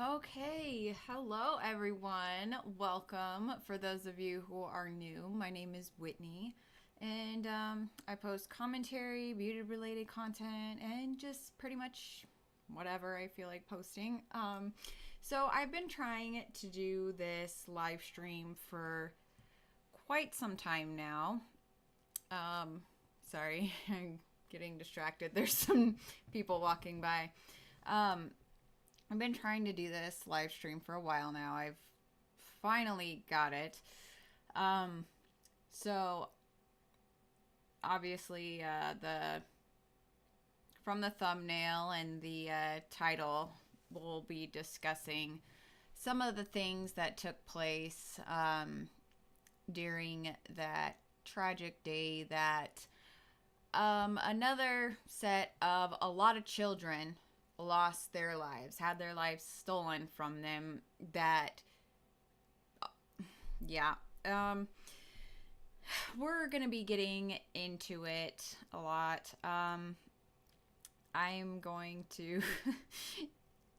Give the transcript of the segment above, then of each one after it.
Okay, hello everyone. Welcome. For those of you who are new, my name is Whitney, and I post commentary, beauty related content, and just pretty much whatever I feel like posting. So I've been trying to do this live stream for quite some time now. Um, Sorry, I'm getting distracted. There's some people walking by. Um, I've been trying to do this live stream for a while now. I've finally got it. Um, so obviously, the from the thumbnail and the title, we'll be discussing some of the things that took place during that tragic day that another set of a lot of children lost their lives, had their lives stolen from them. That, yeah, um, we're gonna be getting into it a lot. I'm going to,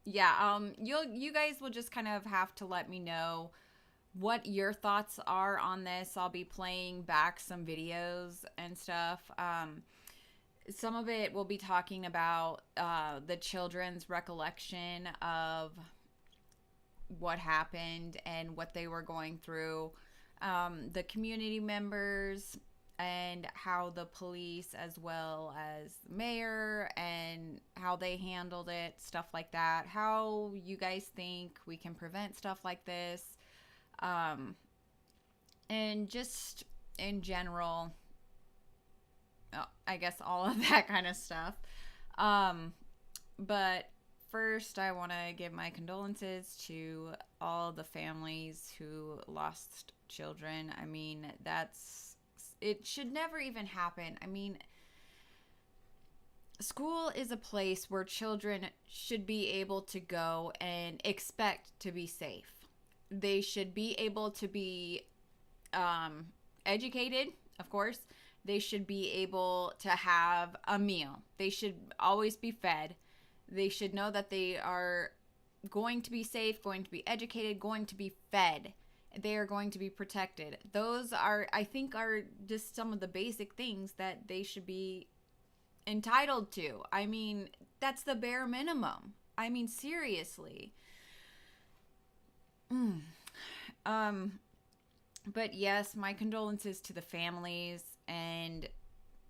yeah, you guys will just kind of have to let me know what your thoughts are on this. I'll be playing back some videos and stuff. Some of it will be talking about the children's recollection of what happened and what they were going through, the community members, and how the police, as well as the mayor, and how they handled it, stuff like that. How you guys think we can prevent stuff like this, and just in general, I guess all of that kind of stuff. But first, I want to give my condolences to all the families who lost children. I mean, it should never even happen. I mean, school is a place where children should be able to go and expect to be safe. They should be able to be educated, of course. They should be able to have a meal. They should always be fed. They should know that they are going to be safe, going to be educated, going to be fed. They are going to be protected. Those are, I think, are just some of the basic things that they should be entitled to. I mean, that's the bare minimum. I mean, seriously. But yes, my condolences to the families and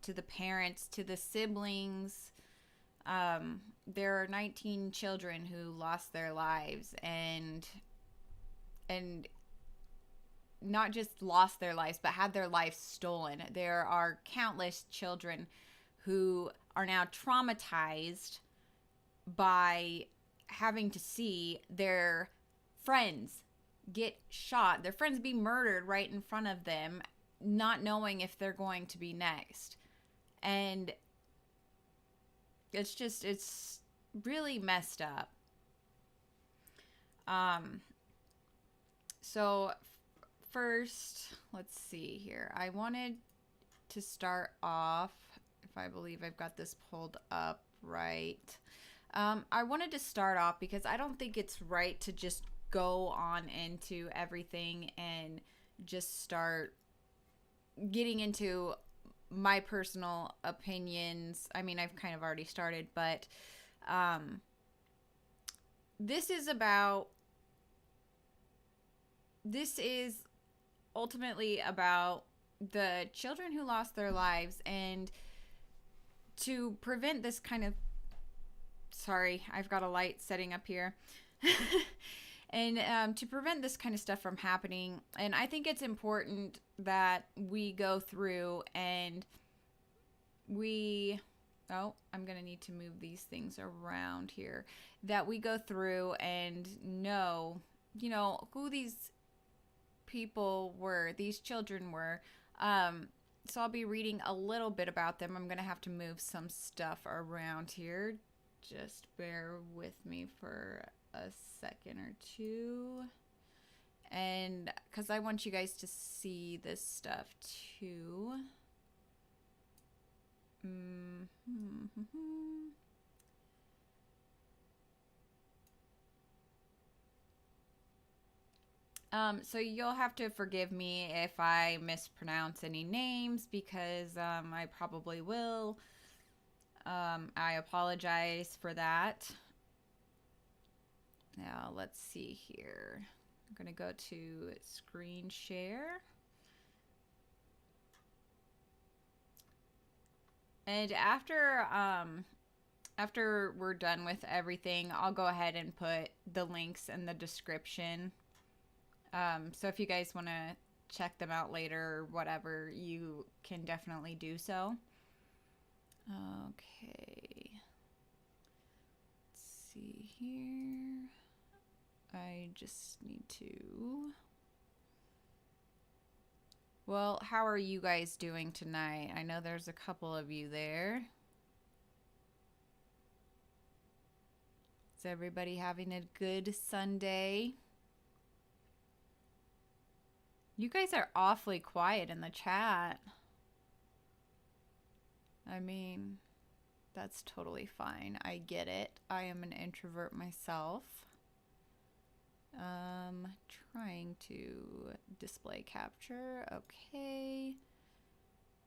to the parents, to the siblings. There are 19 children who lost their lives, and not just lost their lives, but had their lives stolen. There are countless children who are now traumatized by having to see their friends get shot, their friends be murdered right in front of them, not knowing if they're going to be next. And it's really messed up. So first, let's see here. I wanted to start off, if I believe I've got this pulled up right. I wanted to start off because I don't think it's right to just go on into everything and just start getting into my personal opinions. I mean, I've kind of already started, but this is ultimately about the children who lost their lives, and to prevent this kind of, sorry, I've got a light setting up here. And to prevent this kind of stuff from happening. And I think it's important that we go through and I'm going to need to move these things around here. That we go through and know, who these people were, these children were. So I'll be reading a little bit about them. I'm going to have to move some stuff around here. Just bear with me for a second or two, and because I want you guys to see this stuff too. So you'll have to forgive me if I mispronounce any names because I probably will. I apologize for that. Now let's see here. I'm gonna go to screen share. And after we're done with everything, I'll go ahead and put the links in the description. So if you guys want to check them out later or whatever, you can definitely do so. Okay. Let's see here. I just need to... Well, how are you guys doing tonight? I know there's a couple of you there. Is everybody having a good Sunday? You guys are awfully quiet in the chat. I mean, that's totally fine. I get it. I am an introvert myself. Trying to display capture. Okay.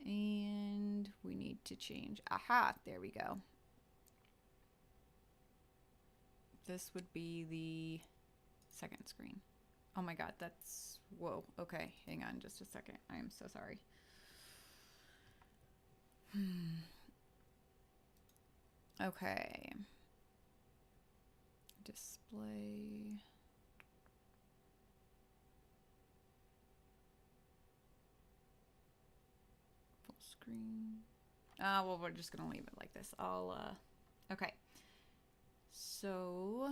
And we need to change. Aha, there we go. This would be the second screen. Oh my god, that's... Whoa. Okay, hang on just a second. I am so sorry. Okay. Display... Full screen. Well, we're just gonna leave it like this. Okay. So...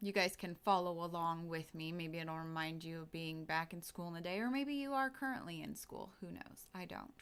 You guys can follow along with me. Maybe it'll remind you of being back in school in the day, or maybe you are currently in school. Who knows? I don't.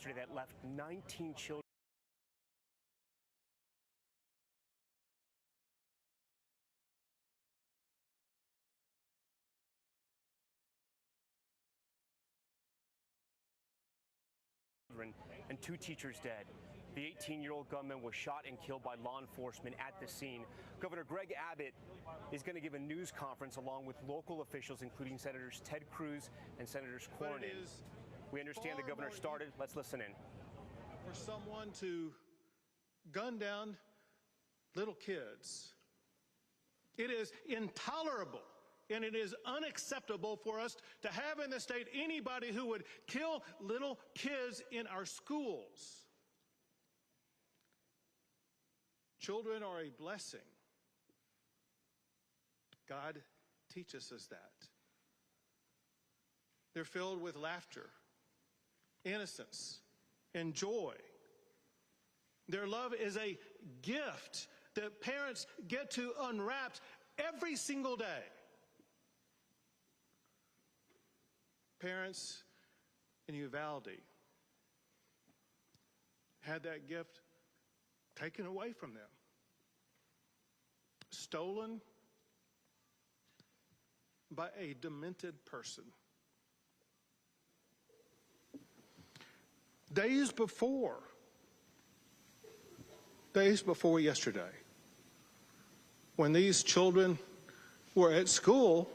yesterday that left 19 children. And 2 teachers dead. The 18-year-old gunman was shot and killed by law enforcement at the scene. Governor Greg Abbott is going to give a news conference along with local officials, including Senators Ted Cruz and Senators Cornyn. We understand the governor started. Let's listen in. For someone to gun down little kids, it is intolerable. And it is unacceptable for us to have in the state anybody who would kill little kids in our schools. Children are a blessing. God teaches us that. They're filled with laughter, innocence, and joy. Their love is a gift that parents get to unwrap every single day. Parents in Uvalde had that gift taken away from them, stolen by a demented person. Days before yesterday, when these children were at school,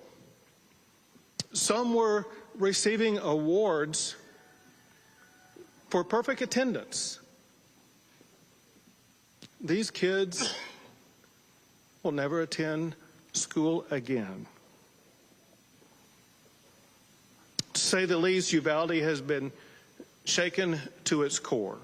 some were receiving awards for perfect attendance. These kids will never attend school again. To say the least, Uvalde has been shaken to its core.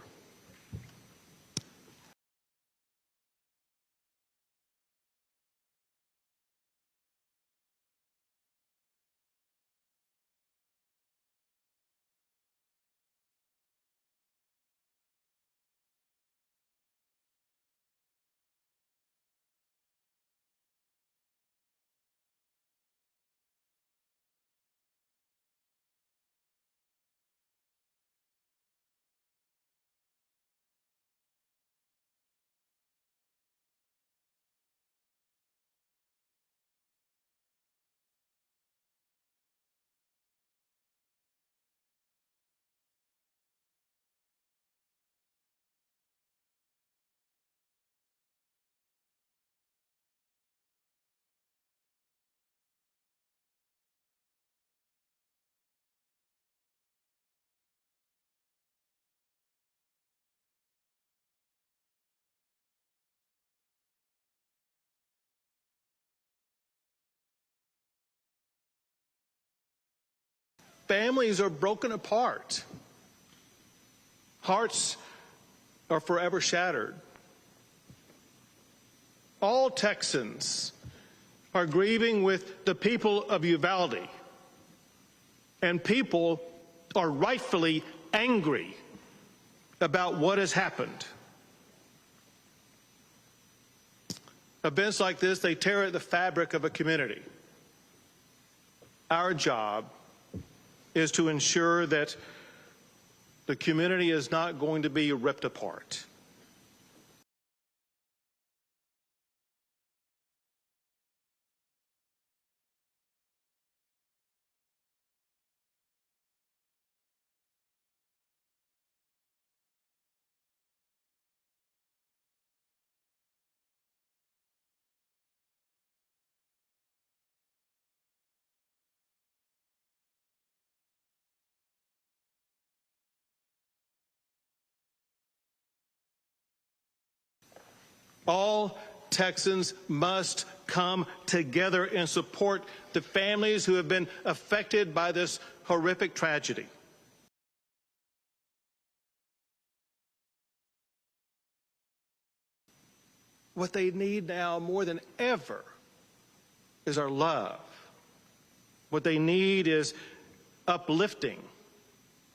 Families are broken apart. Hearts are forever shattered. All Texans are grieving with the people of Uvalde, and people are rightfully angry about what has happened. Events like this, they tear at the fabric of a community. Our job is to ensure that the community is not going to be ripped apart. All Texans must come together and support the families who have been affected by this horrific tragedy. What they need now more than ever is our love. What they need is uplifting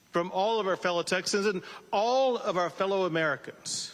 from all of our fellow Texans and all of our fellow Americans.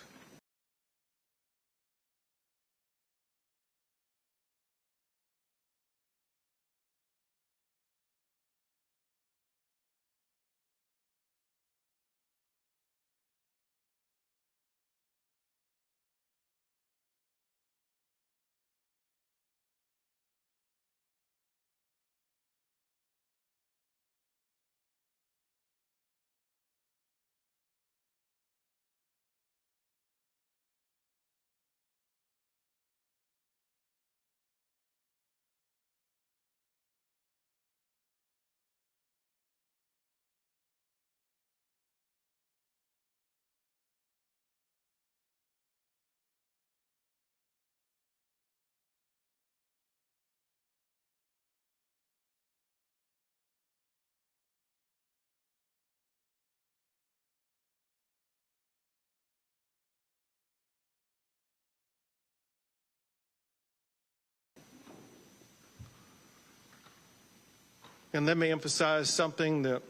And let me emphasize something that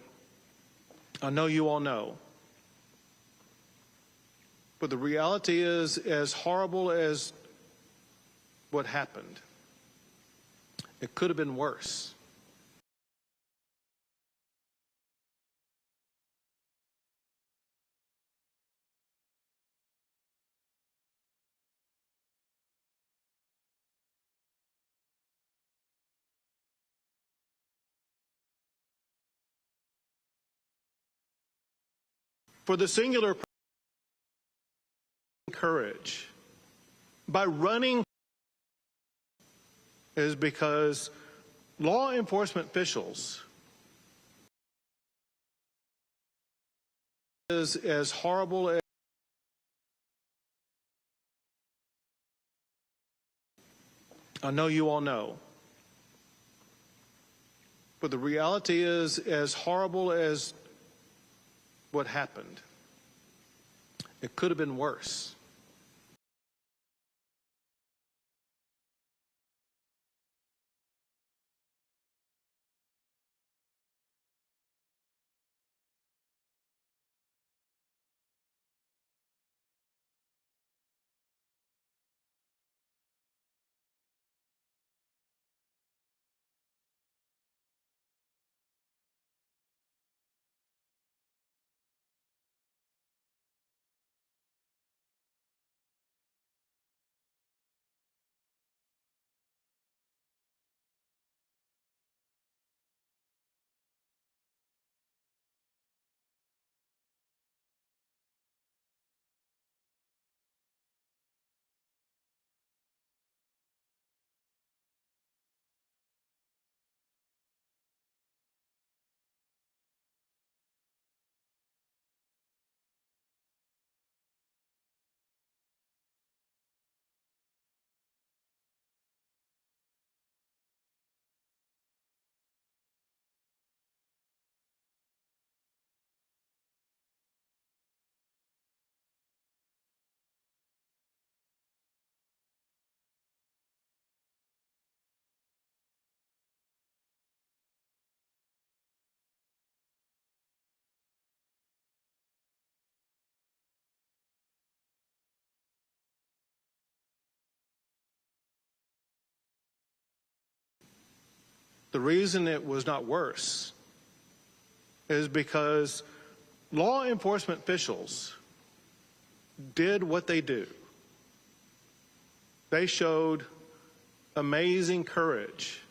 I know you all know. But the reality is, as horrible as what happened, it could have been worse. For the singular courage by running is because law enforcement officials is as horrible as I know you all know. But the reality is, as horrible as what happened, it could have been worse. The reason it was not worse is because law enforcement officials did what they do. They showed amazing courage.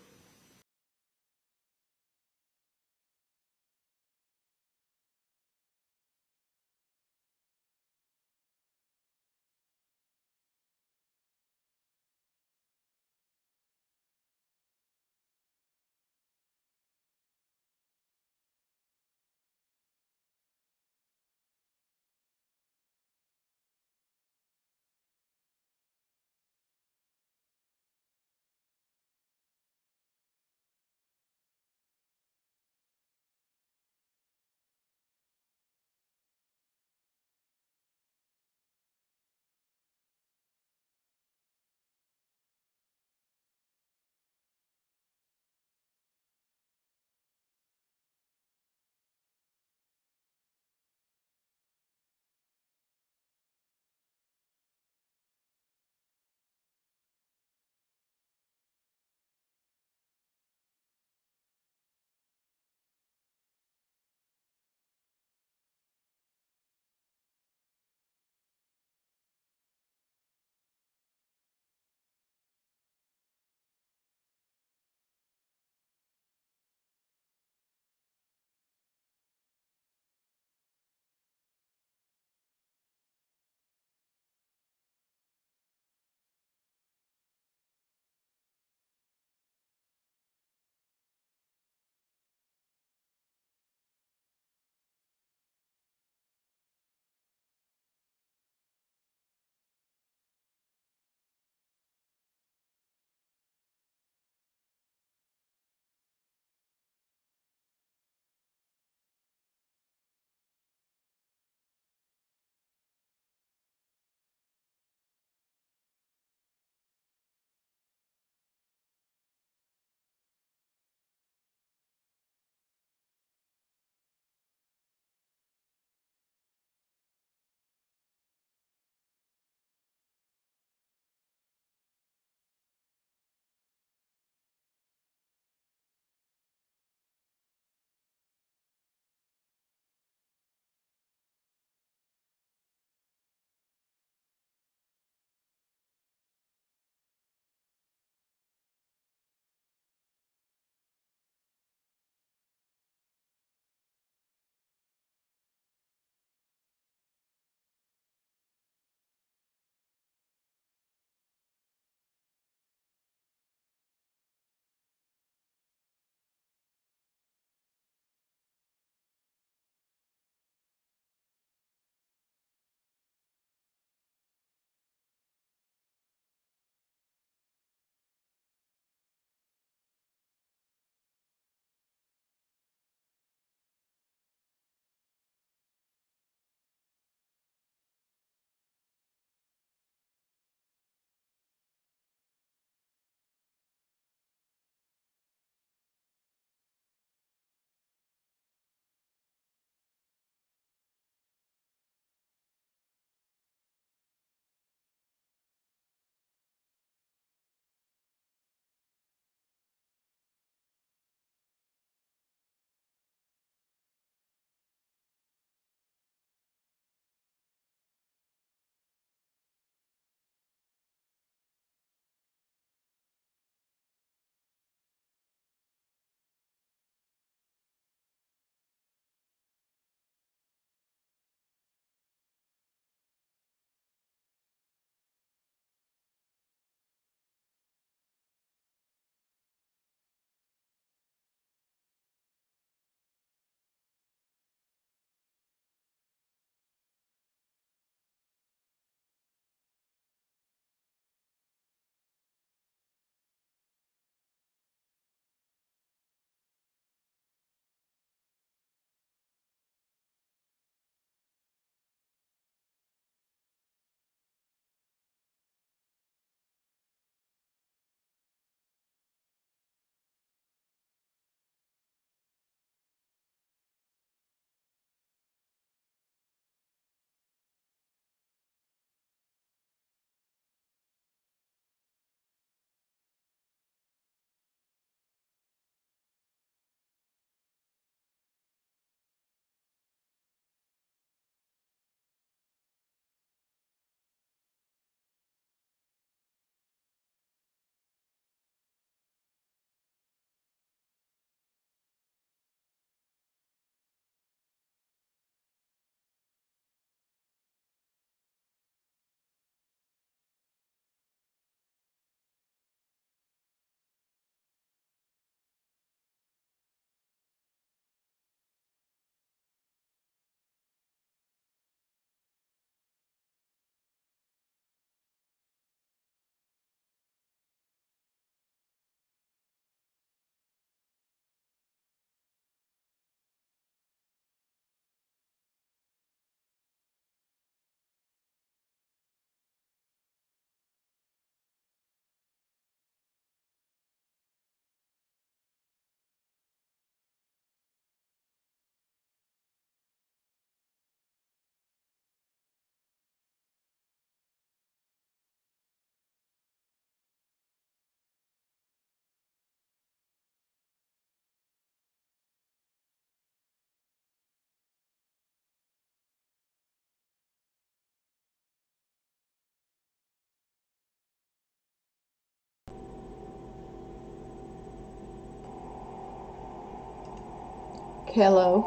Hello.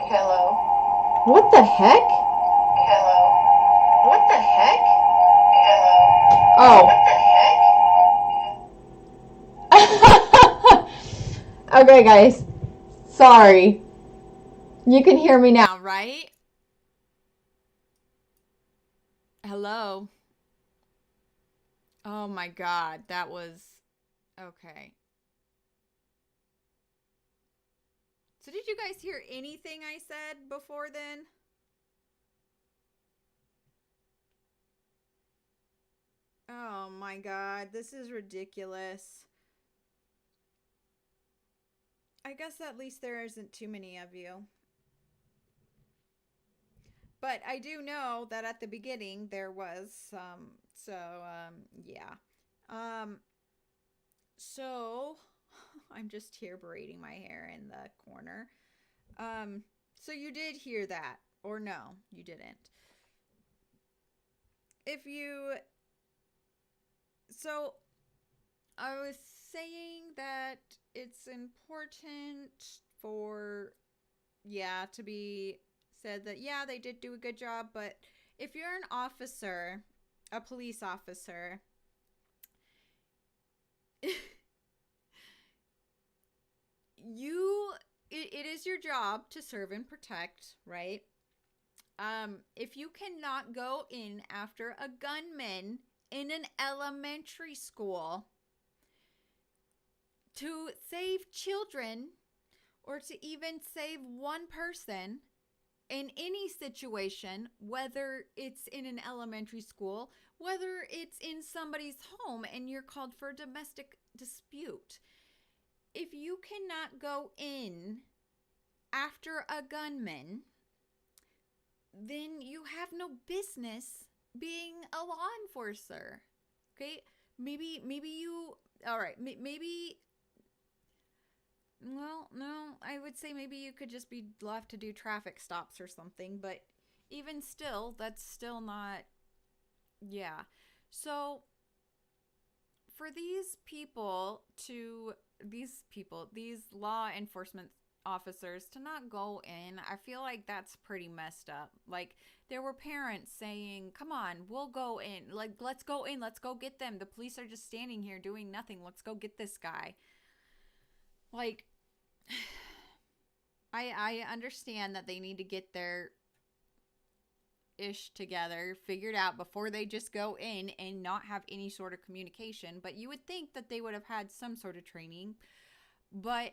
Hello. What the heck? Hello. What the heck? Hello. Oh. What the heck? Okay, guys. Sorry. You can hear me now, right? Hello. Oh my God, that was okay. So did you guys hear anything I said before then? Oh my God, this is ridiculous. I guess at least there isn't too many of you. But I do know that at the beginning there was some. Yeah. Um, so I'm just here braiding my hair in the corner. So you did hear that, or no, you didn't. If you. So I was saying that it's important for, yeah, to be said that, yeah, they did do a good job, but if you're an officer, a police officer, it is your job to serve and protect, right? If you cannot go in after a gunman in an elementary school to save children or to even save one person in any situation, whether it's in an elementary school, whether it's in somebody's home and you're called for a domestic dispute, if you cannot go in after a gunman, then you have no business being a law enforcer. Okay? Maybe you, all right, maybe, well, no, I would say maybe you could just be left to do traffic stops or something, but even still, that's still not, yeah. So for these law enforcement officers to not go in, I feel like that's pretty messed up. Like, there were parents saying, come on, we'll go in. Like, let's go in. Let's go get them. The police are just standing here doing nothing. Let's go get this guy. Like, I understand that they need to get their ish together, figured out before they just go in and not have any sort of communication. But you would think that they would have had some sort of training. But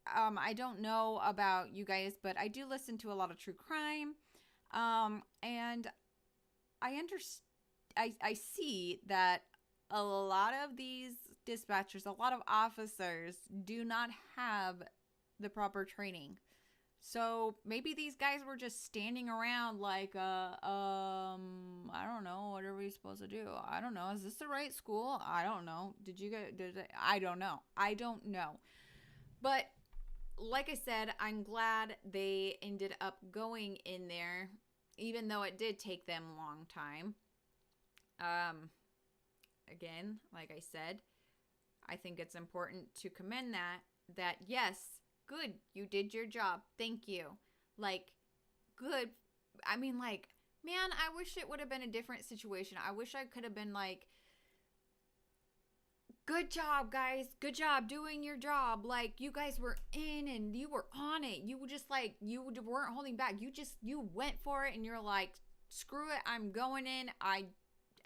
I don't know about you guys, but I do listen to a lot of true crime. And I see that a lot of these dispatchers, a lot of officers do not have the proper training. So maybe these guys were just standing around like, I don't know, what are we supposed to do? I don't know. Is this the right school? I don't know. I don't know. I don't know. But like I said, I'm glad they ended up going in there, even though it did take them a long time. Again, like I said, I think it's important to commend that yes, good, you did your job. Thank you. Like, good. I mean, like, man, I wish it would have been a different situation. I wish I could have been like, good job, guys. Good job doing your job. Like, you guys were in and you were on it. You were just like, you weren't holding back. You went for it and you're like, screw it. I'm going in. I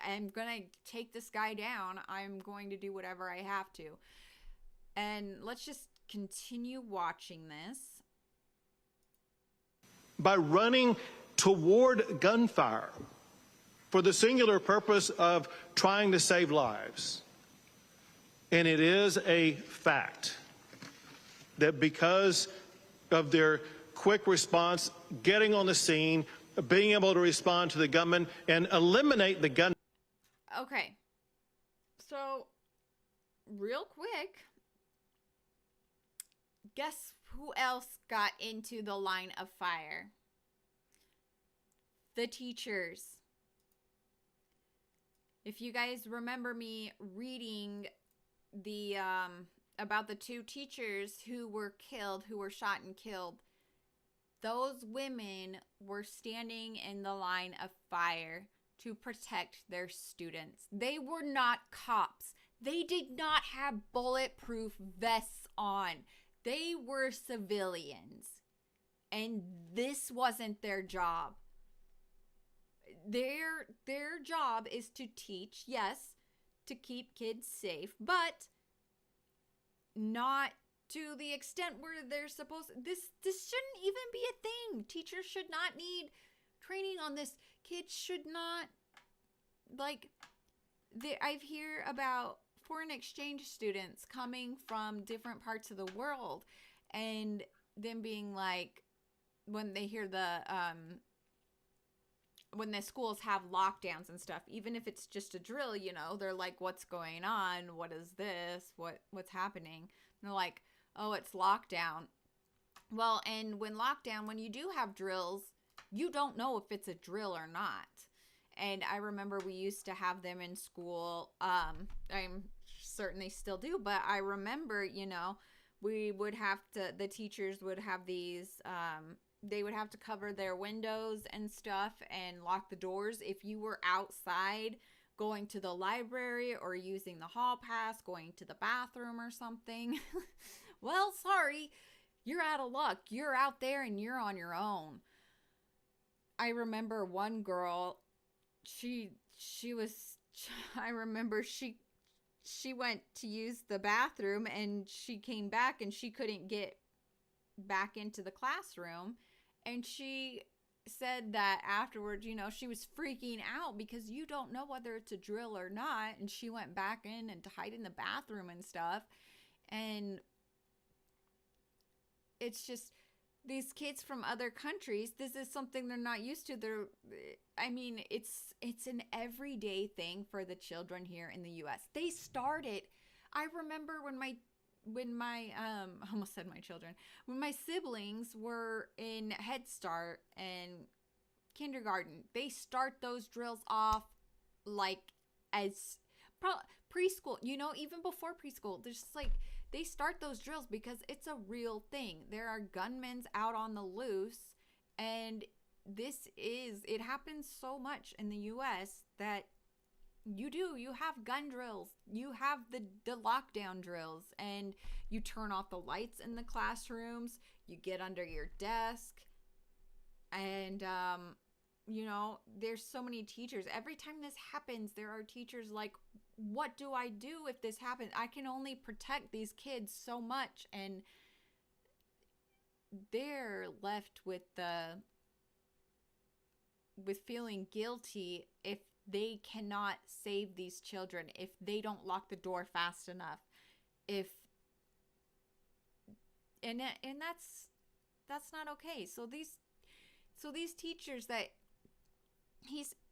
am going to take this guy down. I'm going to do whatever I have to. And let's just continue watching this. By running toward gunfire for the singular purpose of trying to save lives. And it is a fact that because of their quick response, getting on the scene, being able to respond to the gunman and eliminate the gun. Okay. So, real quick, guess who else got into the line of fire? The teachers. If you guys remember me reading the about the 2 teachers who were killed, who were shot and killed. Those women were standing in the line of fire to protect their students. They were not cops. They did not have bulletproof vests on. They were civilians. And this wasn't their job. Their job is to teach, yes, to keep kids safe, but not to the extent where they're supposed. This shouldn't even be a thing. Teachers should not need training on this. Kids should not, like, I've heard about foreign exchange students coming from different parts of the world and them being like, when they hear when the schools have lockdowns and stuff, even if it's just a drill, you know, they're like, what's going on? What is this? What's happening? And they're like, oh, it's lockdown. Well, and when you do have drills, you don't know if it's a drill or not. And I remember we used to have them in school. I'm certain they still do, but I remember, you know, the teachers would have these, they would have to cover their windows and stuff and lock the doors. If you were outside going to the library or using the hall pass, going to the bathroom or something, well, sorry, you're out of luck. You're out there and you're on your own. I remember one girl, I remember she went to use the bathroom and she came back and she couldn't get back into the classroom. And she said that afterwards, you know, she was freaking out because you don't know whether it's a drill or not. And she went back in and to hide in the bathroom and stuff. And it's just, these kids from other countries, this is something they're not used to. It's an everyday thing for the children here in the U.S. They started, I remember when my I almost said my children, when my siblings were in Head Start and kindergarten, they start those drills off like as preschool, you know, even before preschool. There's just like, they start those drills because it's a real thing. There are gunmen out on the loose, and it happens so much in the U.S. that you have gun drills, you have the lockdown drills, and you turn off the lights in the classrooms, you get under your desk, and you know, there's so many teachers. Every time this happens, there are teachers like, what do I do if this happens? I can only protect these kids so much, and they're left with feeling guilty if they cannot save these children, if they don't lock the door fast enough, and that's not okay. So these teachers that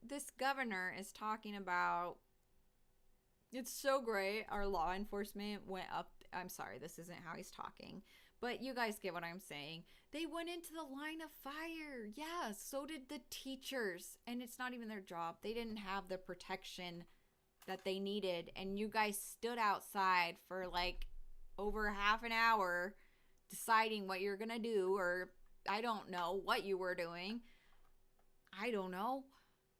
this governor is talking about, it's so great. Our law enforcement went up. I'm sorry, this isn't how he's talking, but you guys get what I'm saying. They went into the line of fire. Yeah, so did the teachers. And it's not even their job. They didn't have the protection that they needed. And you guys stood outside for like over half an hour deciding what you're going to do. Or I don't know what you were doing. I don't know.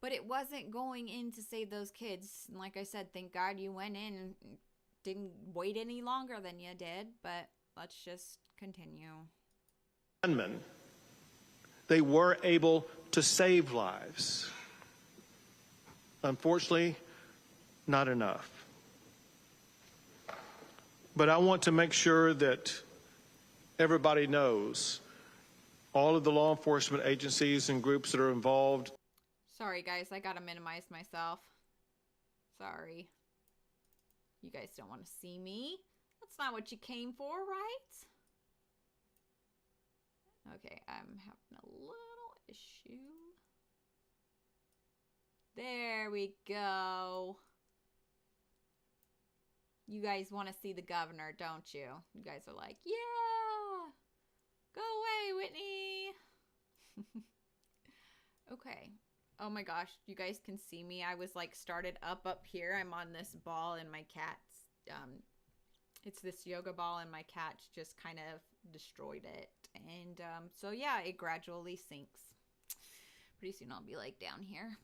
But it wasn't going in to save those kids. And like I said, thank God you went in and didn't wait any longer than you did. But let's just continue. They were able to save lives. Unfortunately, not enough. But I want to make sure that everybody knows, all of the law enforcement agencies and groups that are involved. Sorry, guys, I gotta minimize myself. Sorry. You guys don't want to see me. That's not what you came for, right? Okay, I'm having a little issue. There we go. You guys want to see the governor, don't you? You guys are like, yeah! Go away, Whitney! Okay. Oh my gosh, you guys can see me. I was like started up here. I'm on this ball and my cat's it's this yoga ball, and my cat just kind of destroyed it. And so yeah, it gradually sinks. Pretty soon I'll be like down here.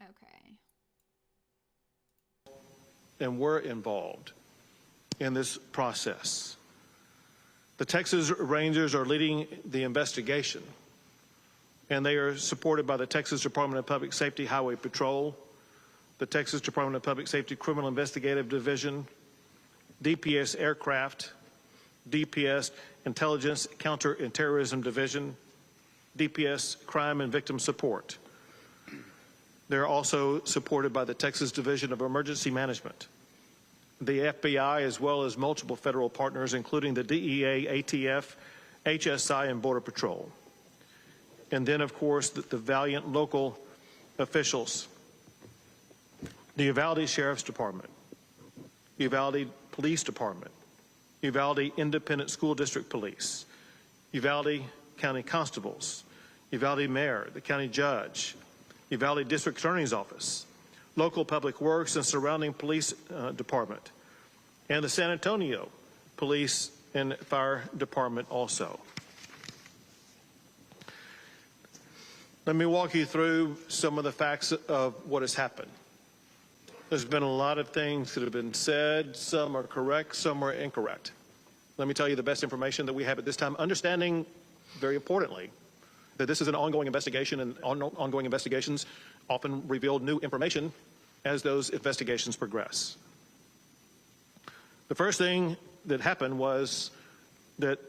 Okay. And were involved in this process. The Texas Rangers are leading the investigation, and they are supported by the Texas Department of Public Safety Highway Patrol, the Texas Department of Public Safety Criminal Investigative Division, DPS Aircraft, DPS Intelligence Counter and Terrorism Division, DPS Crime and Victim Support. They're also supported by the Texas Division of Emergency Management, the FBI, as well as multiple federal partners, including the DEA, ATF, HSI, and Border Patrol. And then, of course, the valiant local officials, the Uvalde Sheriff's Department, Uvalde Police Department, Uvalde Independent School District Police, Uvalde County Constables, Uvalde Mayor, the County Judge, Uvalde District Attorney's Office, local public works and surrounding police department, and the San Antonio Police and Fire Department also. Let me walk you through some of the facts of what has happened. There's been a lot of things that have been said. Some are correct, some are incorrect. Let me tell you the best information that we have at this time, understanding, very importantly, that this is an ongoing investigation, and ongoing investigations often reveal new information as those investigations progress. The first thing that happened was that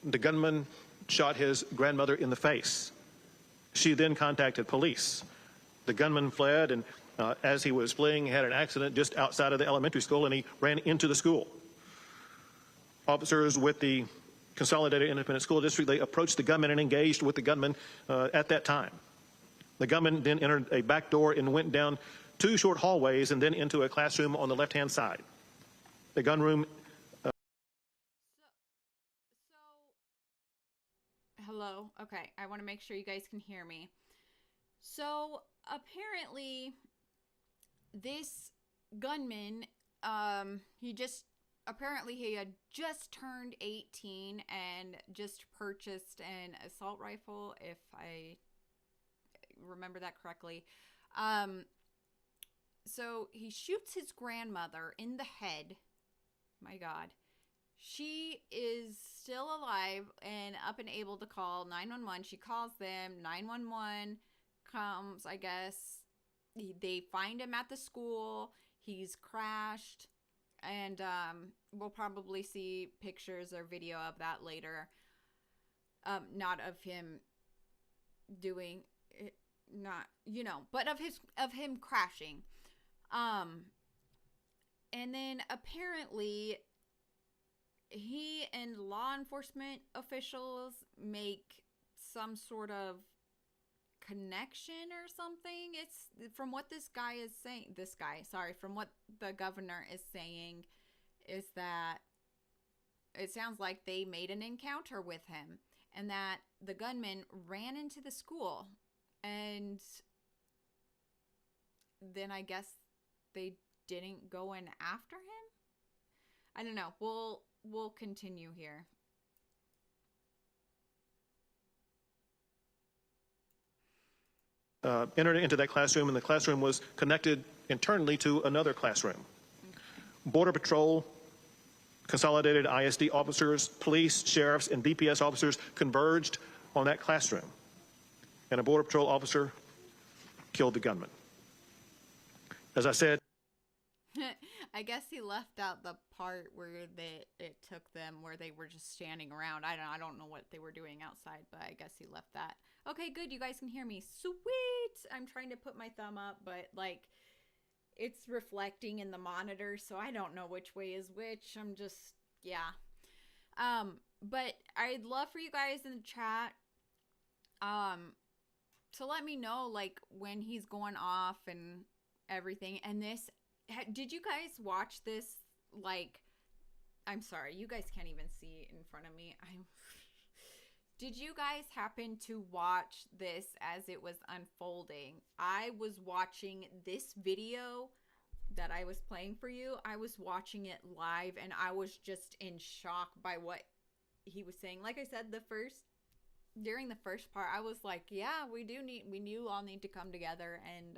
the gunman shot his grandmother in the face. She then contacted police. The gunman fled, and as he was fleeing, he had an accident just outside of the elementary school, and he ran into the school. Officers with the Consolidated Independent School District, they approached the gunman and engaged with the gunman at that time. The gunman then entered a back door and went down 2 short hallways and then into a classroom on the left-hand side. The gun room. Hello? Okay, I want to make sure you guys can hear me. So apparently this gunman, he had just turned 18 and just purchased an assault rifle, if I remember that correctly. So he shoots his grandmother in the head. My God. She is still alive and up and able to call 911. She calls them. 911 comes, I guess. They find him at the school. He's crashed. And we'll probably see pictures or video of that later. Not of him doing it, not, but of him crashing. And then apparently he and law enforcement officials make some sort of connection or something. It's from what this guy is saying. From what the governor is saying, is that it sounds like they made an encounter with him, and that the gunman ran into the school, and then I guess they didn't go in after him. I don't know. We'll continue here. Entered into that classroom, and the classroom was connected internally to another classroom. Border Patrol, Consolidated ISD officers, police, sheriffs, and DPS officers converged on that classroom, and a Border Patrol officer killed the gunman. As I said, I guess he left out the part where it took them, where they were just standing around. I don't know what they were doing outside, but I guess he left that. Okay, good. You guys can hear me. Sweet. I'm trying to put my thumb up, but like it's reflecting in the monitor, so I don't know which way is which. I'm just, yeah. But I'd love for you guys in the chat to let me know like when he's going off and everything. And this, did you guys watch this? Like, I'm sorry, you guys can't even see in front of me. Did you guys happen to watch this as it was unfolding? I was watching this video that I was playing for you, I was watching it live and I was just in shock by what he was saying. Like I said, during the first part, I was like, yeah, we all need to come together and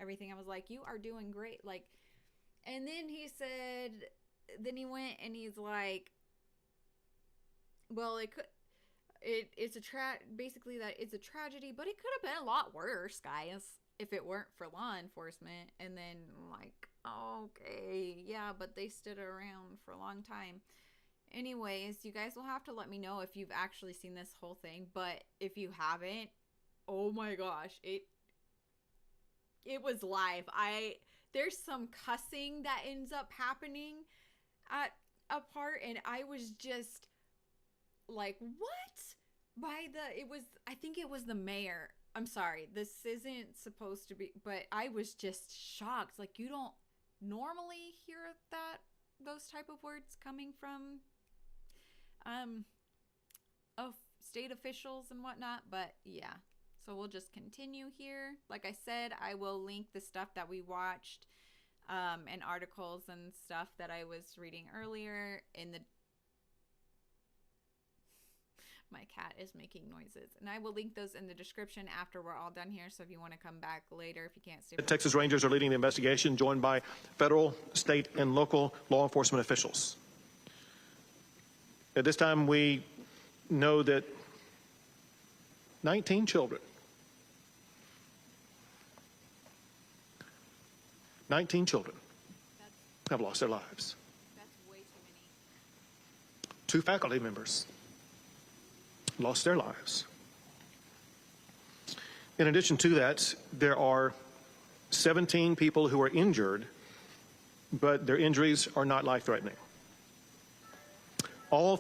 everything. I was like, you are doing great. Like, and then then he went and he's like, well, basically that it's a tragedy, but it could have been a lot worse, guys, if it weren't for law enforcement. And then like, okay, yeah, but they stood around for a long time. Anyways, you guys will have to let me know if you've actually seen this whole thing, but if you haven't, oh my gosh, it was live. There's some cussing that ends up happening at a part, and I was just like, what? I think it was the mayor. I'm sorry, this isn't supposed to be, but I was just shocked. Like, you don't normally hear those type of words coming from of state officials and whatnot. But yeah, so we'll just continue here. Like I said, I will link the stuff that we watched and articles and stuff that I was reading earlier in the my cat is making noises, and I will link those in the description after we're all done here. So if you want to come back later, if you can't stay. The Texas Rangers are leading the investigation, joined by federal, state, and local law enforcement officials. At this time, we know that 19 children have lost their lives. That's way too many. 2 faculty members lost their lives. In addition to that, there are 17 people who are injured, but their injuries are not life-threatening. All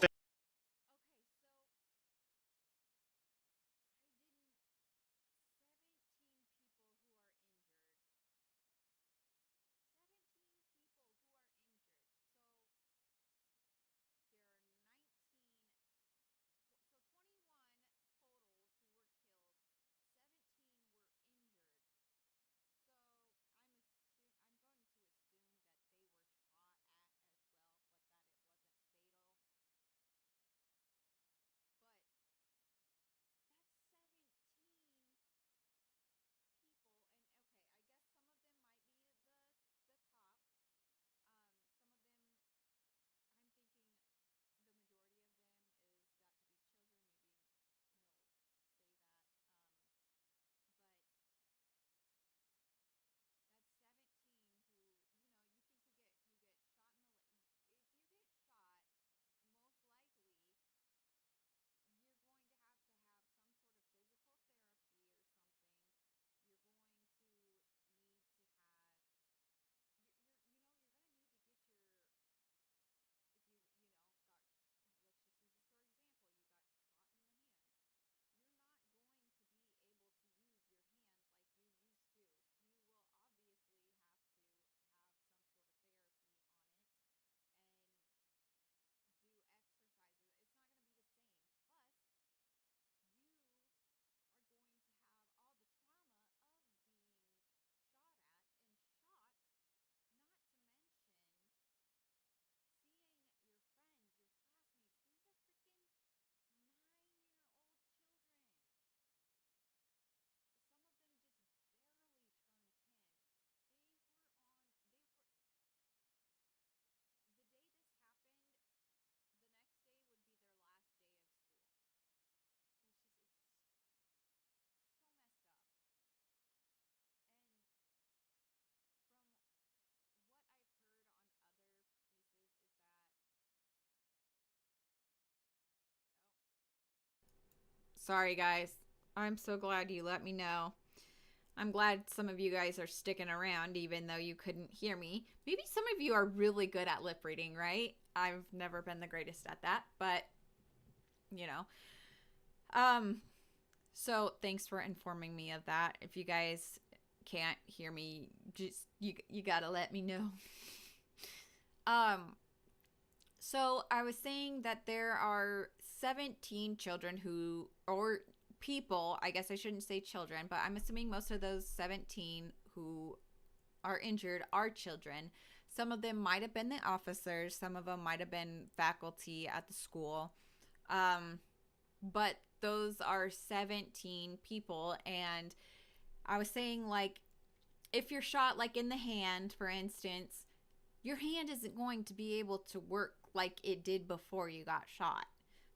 Sorry, guys. I'm so glad you let me know. I'm glad some of you guys are sticking around, even though you couldn't hear me. Maybe some of you are really good at lip reading, right? I've never been the greatest at that, but you know. So thanks for informing me of that. If you guys can't hear me, just you gotta let me know. So I was saying that there are 17 children or people, I guess I shouldn't say children, but I'm assuming most of those 17 who are injured are children. Some of them might have been the officers. Some of them might have been faculty at the school. But those are 17 people. And I was saying, like, if you're shot, like, in the hand, for instance, your hand isn't going to be able to work like it did before you got shot.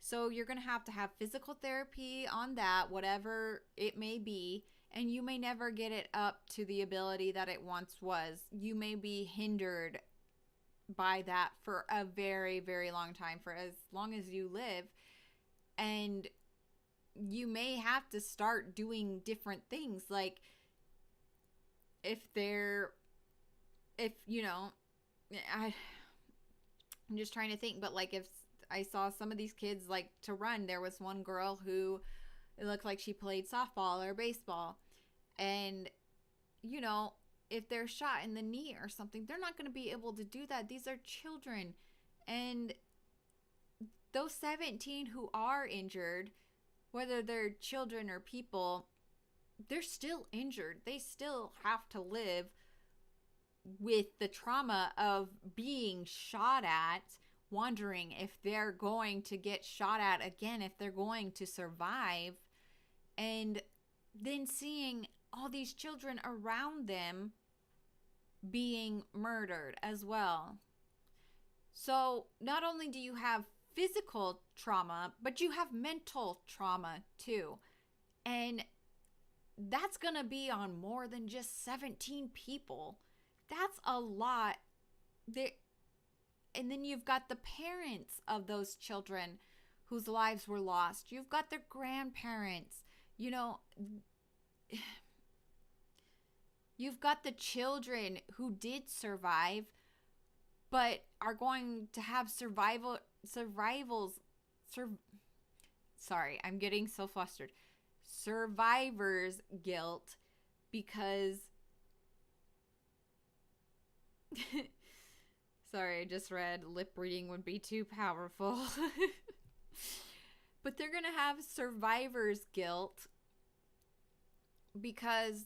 So you're going to have physical therapy on that, whatever it may be. And you may never get it up to the ability that it once was. You may be hindered by that for a very, very long time, for as long as you live. And you may have to start doing different things. Like, I'm just trying to think, but like if I saw some of these kids like to run, there was one girl who it looked like she played softball or baseball. And, if they're shot in the knee or something, they're not going to be able to do that. These are children. And those 17 who are injured, whether they're children or people, they're still injured. They still have to live with the trauma of being shot at, wondering if they're going to get shot at again, if they're going to survive, and then seeing all these children around them being murdered as well. So not only do you have physical trauma, but you have mental trauma too. And that's going to be on more than just 17 people. That's a lot. And then you've got the parents of those children whose lives were lost. You've got their grandparents. You've got the children who did survive, but are going to have sorry, I'm getting so flustered. Survivor's guilt because sorry, I just read lip reading would be too powerful. But they're going to have survivor's guilt because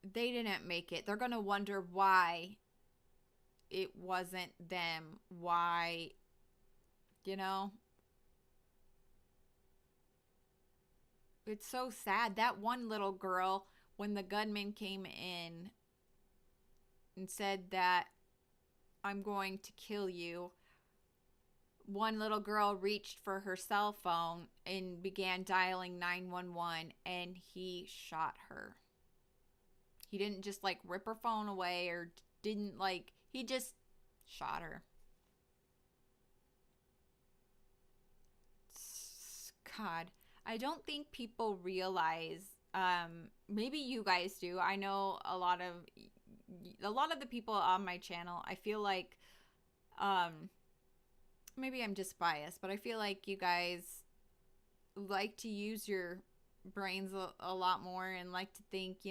they didn't make it. They're going to wonder why it wasn't them. Why, It's so sad. That one little girl, when the gunman came in and said that I'm going to kill you, one little girl reached for her cell phone and began dialing 911, and he shot her. He didn't just like rip her phone away or he just shot her. God, I don't think people realize, maybe you guys do. I know a lot of the people on my channel, I feel like, maybe I'm just biased, but I feel like you guys like to use your brains a lot more and like to think,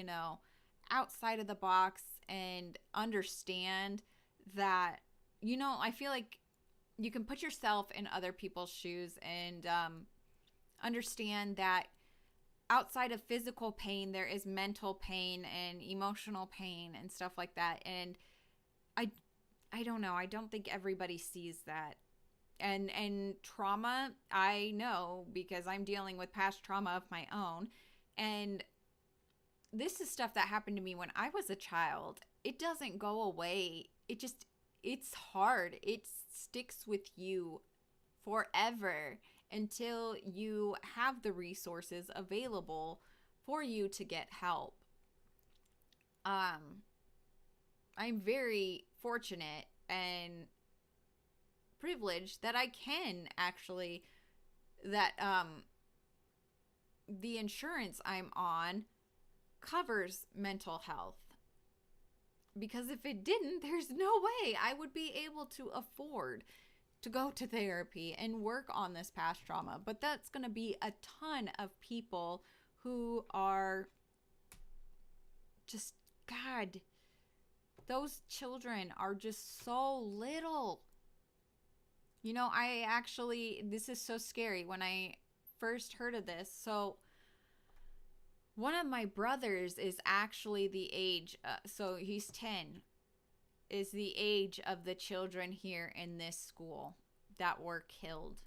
outside of the box and understand that, I feel like you can put yourself in other people's shoes and understand that outside of physical pain, there is mental pain and emotional pain and stuff like that. And I don't know. I don't think everybody sees that. And trauma, I know because I'm dealing with past trauma of my own. And this is stuff that happened to me when I was a child. It doesn't go away. It's hard. It sticks with you forever until you have the resources available for you to get help. I'm very fortunate and privileged that I can actually, that the insurance I'm on covers mental health. Because if it didn't, there's no way I would be able to afford to go to therapy and work on this past trauma. But that's going to be a ton of people who are just, God, those children are just so little. This is so scary when I first heard of this. So One of my brothers is actually the age, so he's 10, is the age of the children here in this school that were killed.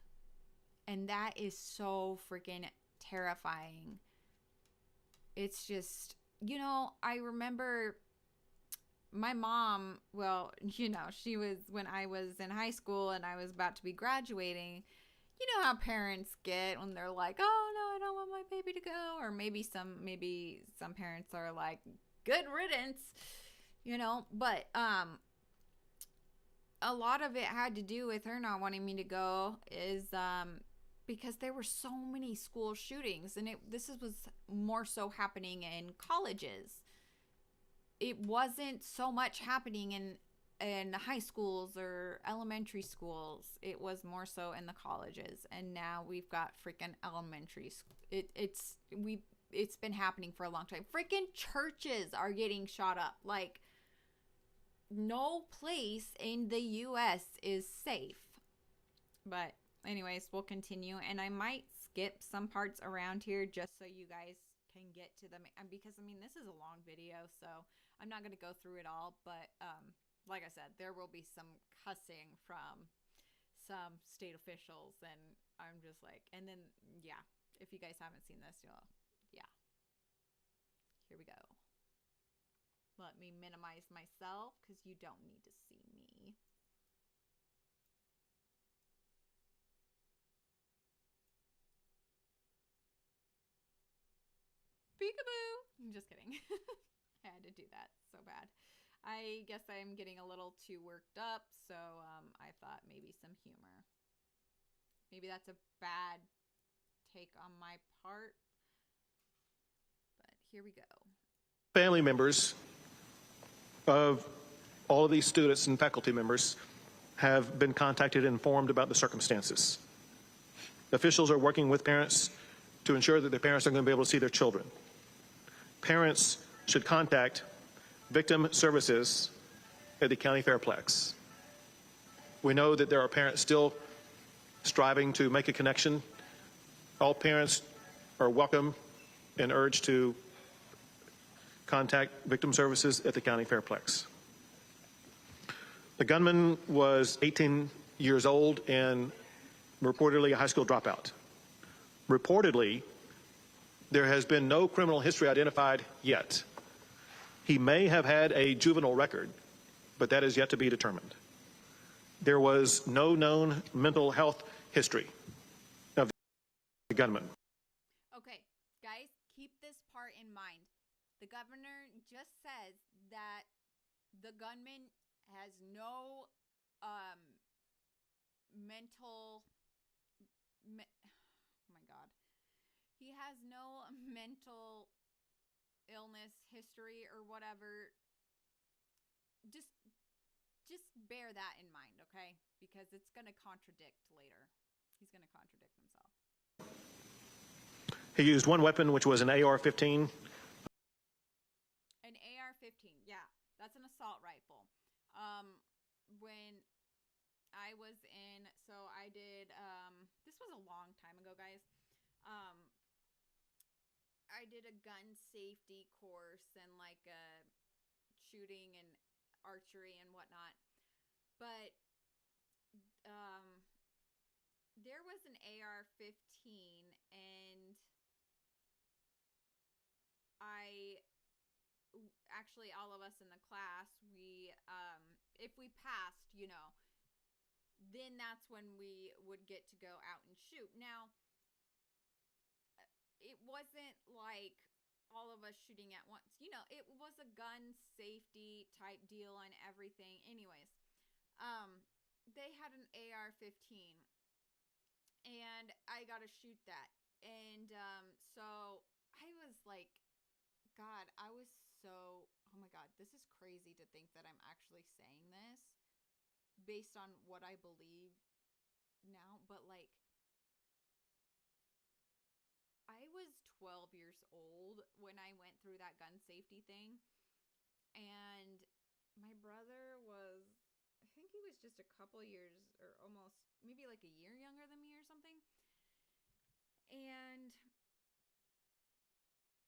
And that is so freaking terrifying. It's just, I remember my mom, well, she was, when I was in high school and I was about to be graduating, you know how parents get when they're like, oh no, I don't want my baby to go. Or maybe some parents are like, good riddance, but a lot of it had to do with her not wanting me to go is because there were so many school shootings, and this was more so happening in colleges. It wasn't so much happening in high schools or elementary schools. It was more so in the colleges, and now we've got freaking elementary school. It's been happening for a long time. Freaking churches are getting shot up. Like, no place in the US is safe. But anyways, we'll continue, and I might skip some parts around here just so you guys can get to them, because this is a long video, so I'm not going to go through it all. But like I said, there will be some cussing from some state officials, and I'm just like, and then yeah, if you guys haven't seen this, yeah, here we go. Let me minimize myself because you don't need to see me. Peekaboo! I'm just kidding. I had to do that so bad. I guess I'm getting a little too worked up, so I thought maybe some humor. Maybe that's a bad take on my part, but here we go. Family members of all of these students and faculty members have been contacted and informed about the circumstances. Officials are working with parents to ensure that their parents are going to be able to see their children. Parents should contact victim services at the county fairplex. We know that there are parents still striving to make a connection. All parents are welcome and urged to contact victim services at the county fairplex. The gunman was 18 years old and reportedly a high school dropout. Reportedly, there has been no criminal history identified yet. He may have had a juvenile record, but that is yet to be determined. There was no known mental health history of the gunman. Okay, guys, keep this part in mind. The governor just says that the gunman has no mental oh my god. He has no mental illness history or whatever. Just bear that in mind, okay? Because it's going to contradict later. He's going to contradict himself. He used one weapon, which was an AR-15. An AR-15, yeah. That's an assault rifle. When I was in, so I did, this was a long time ago, guys. I did a gun safety course and like shooting and archery and whatnot. But there was an AR-15, and actually all of us in the class, we if we passed, then that's when we would get to go out and shoot. Now, it wasn't like all of us shooting at once. It was a gun safety type deal and everything. Anyways, they had an AR-15, and I got to shoot that. And so I was like, God, oh my God, this is crazy to think that I'm actually saying this based on what I believe now. But like, I was 12 years old when I went through that gun safety thing. And my brother was, I think he was just a couple years, or almost maybe like a year younger than me or something. And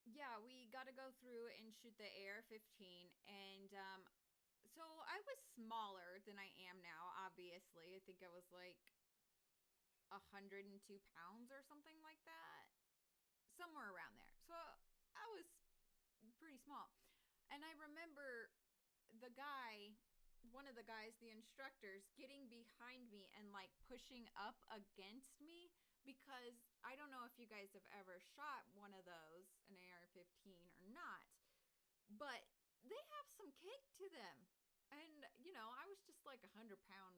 yeah, we got to go through and shoot the AR-15, and so I was smaller than I am now, obviously. I think I was like 102 pounds or something like that, somewhere around there. So I was pretty small. And I remember the guy, one of the guys, the instructors, getting behind me and like pushing up against me, because I don't know if you guys have ever shot one of those, an AR-15 or not, but they have some kick to them. And, you know, I was just like 100-pound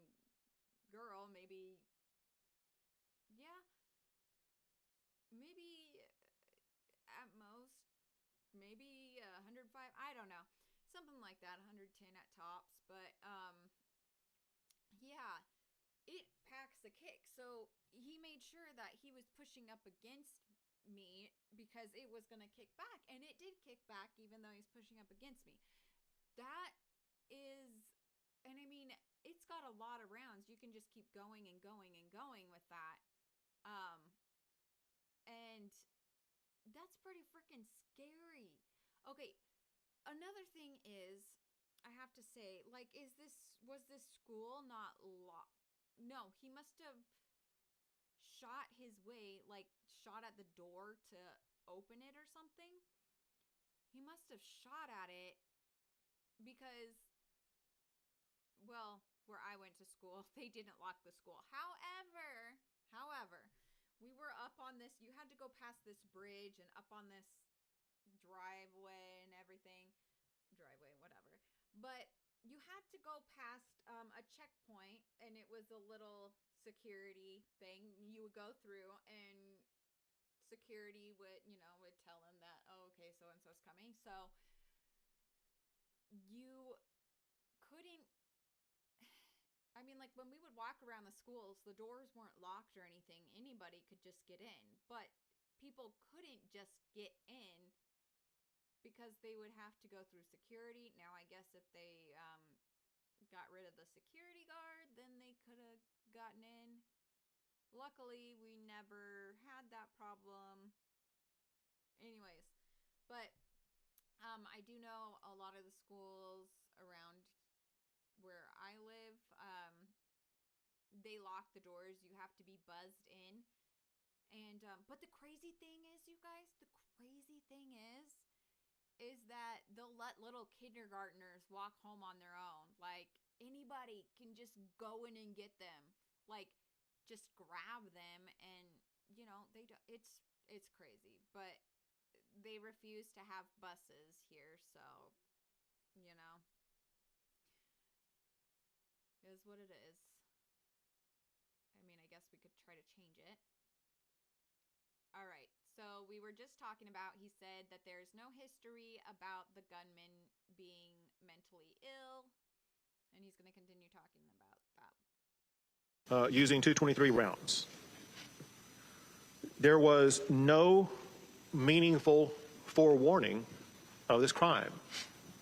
girl, maybe, yeah, maybe at most, maybe 105, I don't know, something like that, 110 at tops. But yeah, it packs a kick. So he made sure that he was pushing up against me because it was going to kick back, and it did kick back even though he's pushing up against me. That is, and I mean, it's got a lot of rounds. You can just keep going and going and going with that. And that's pretty freaking scary. Okay, another thing is, I have to say, like, was this school not locked? No, he must have shot his way, like, shot at the door to open it or something. He must have shot at it because, well, where I went to school, they didn't lock the school. However, we were up on this, you had to go past this bridge and up on this driveway and everything. Driveway, whatever. But you had to go past a checkpoint, and it was a little security thing you would go through, and security would, would tell them that, oh, okay, so-and-so's coming. So you couldn't, I mean, like, when we would walk around the schools, the doors weren't locked or anything. Anybody could just get in. But people couldn't just get in because they would have to go through security. Now, I guess if they got rid of the security guard, then they could have gotten in. Luckily, we never had that problem. Anyways, but I do know a lot of the schools around where I live, they lock the doors. You have to be buzzed in. And but the crazy thing is, you guys, is that they'll let little kindergartners walk home on their own. Like, anybody can just go in and get them. Like, just grab them, and they don't, it's crazy. But they refuse to have buses here, so is what it is. I mean, I guess we could try to change it. All right, so we were just talking about, he said that there's no history about the gunman being mentally ill, and he's going to continue talking about that. Using 223 rounds. There was no meaningful forewarning of this crime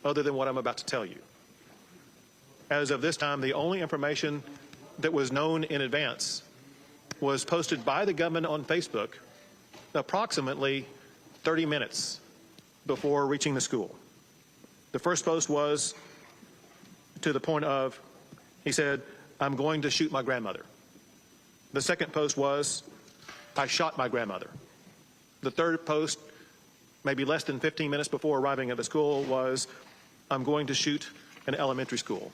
other than what I'm about to tell you. As of this time, the only information that was known in advance was posted by the gunman on Facebook approximately 30 minutes before reaching the school. The first post was to the point of, he said, "I'm going to shoot my grandmother." The second post was, "I shot my grandmother." The third post, maybe less than 15 minutes before arriving at the school, was, "I'm going to shoot an elementary school."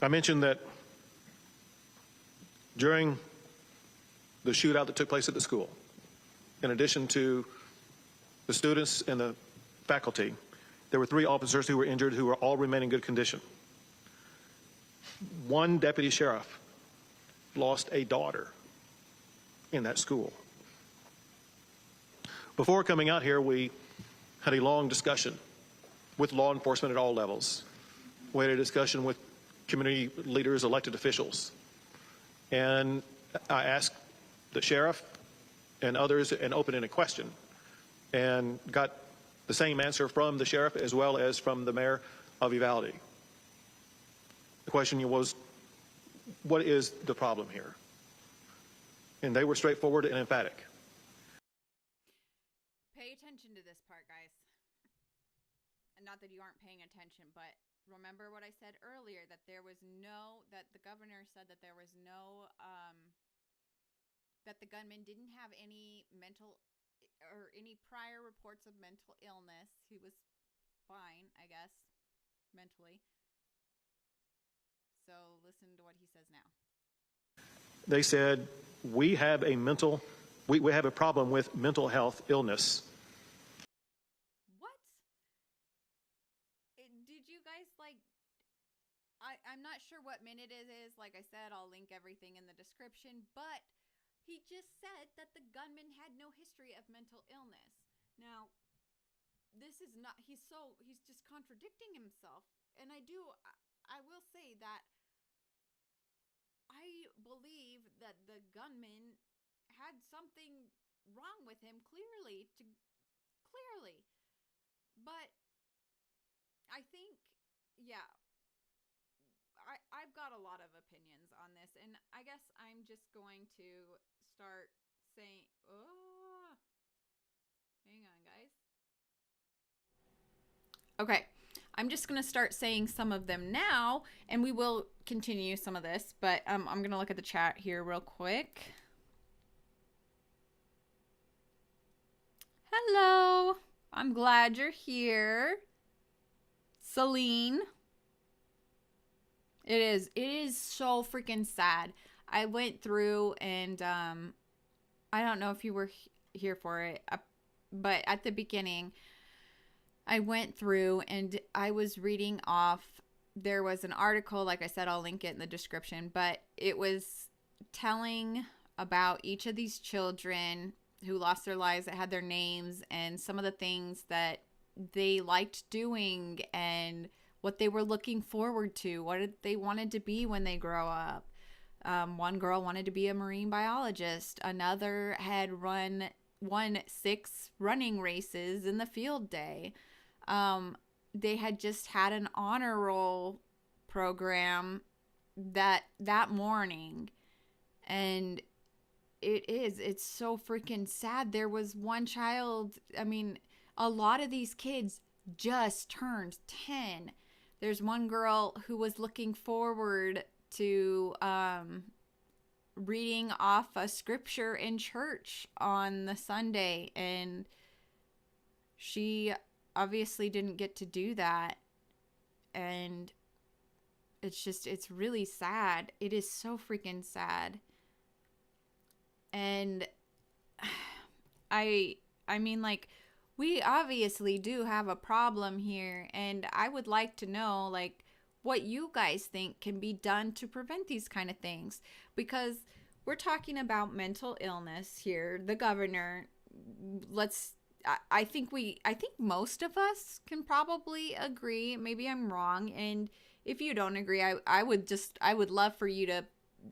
I mentioned that during the shootout that took place at the school, in addition to the students and the faculty, there were 3 officers who were injured who were all remaining in good condition. One deputy sheriff lost a daughter in that school. Before coming out here, we had a long discussion with law enforcement at all levels. We had a discussion with community leaders, elected officials. And I asked the sheriff and others an open-ended question, and got the same answer from the sheriff as well as from the mayor of Uvalde. The question was, what is the problem here? And they were straightforward and emphatic. not that you aren't paying attention, but remember what I said earlier, that that the governor said that there was no, that the gunman didn't have any mental or any prior reports of mental illness. He was fine, I guess, mentally. So listen to what he says now. They said, we have a problem with mental health illness. What? Did you guys I'm not sure what minute it is. Like I said, I'll link everything in the description, but he just said that the gunman had no history of mental illness. Now, this is not, he's just contradicting himself. And I will say that I believe that the gunman had something wrong with him, clearly. But I think, yeah, I've got a lot of opinions on this, and I guess I'm just going to start saying, oh, hang on, guys. Okay, I'm just going to start saying some of them now, and we will continue some of this, but I'm going to look at the chat here real quick. Hello, I'm glad you're here. Celine. It is so freaking sad. I went through and I don't know if you were here for it, but at the beginning I went through and I was reading off. There was an article, like I said, I'll link it in the description, but it was telling about each of these children who lost their lives, that had their names, and some of the things that they liked doing and what they were looking forward to, what they wanted to be when they grow up. One girl wanted to be a marine biologist. Another had won 6 running races in the field day. They had just had an honor roll program that morning. And it's so freaking sad. There was one child, I mean, a lot of these kids just turned 10. There's one girl who was looking forward to reading off a scripture in church on the Sunday, and she obviously didn't get to do that. And it's really sad. It is so freaking sad. And I mean, like, we obviously do have a problem here, and I would like to know, like, what you guys think can be done to prevent these kind of things, because we're talking about mental illness here. The governor, I think most of us can probably agree. Maybe I'm wrong, and if you don't agree, I would love for you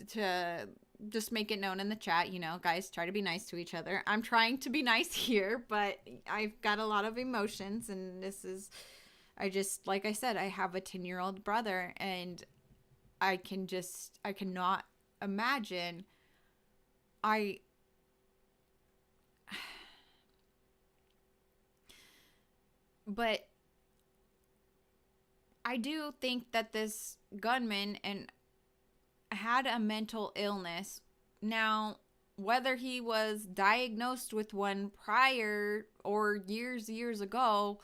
to just make it known in the chat. You know, guys, try to be nice to each other. I'm trying to be nice here, but I've got a lot of emotions, and like I said, I have a 10-year-old brother, and I cannot imagine. But I do think that this gunman had a mental illness. Now, whether he was diagnosed with one prior or years ago,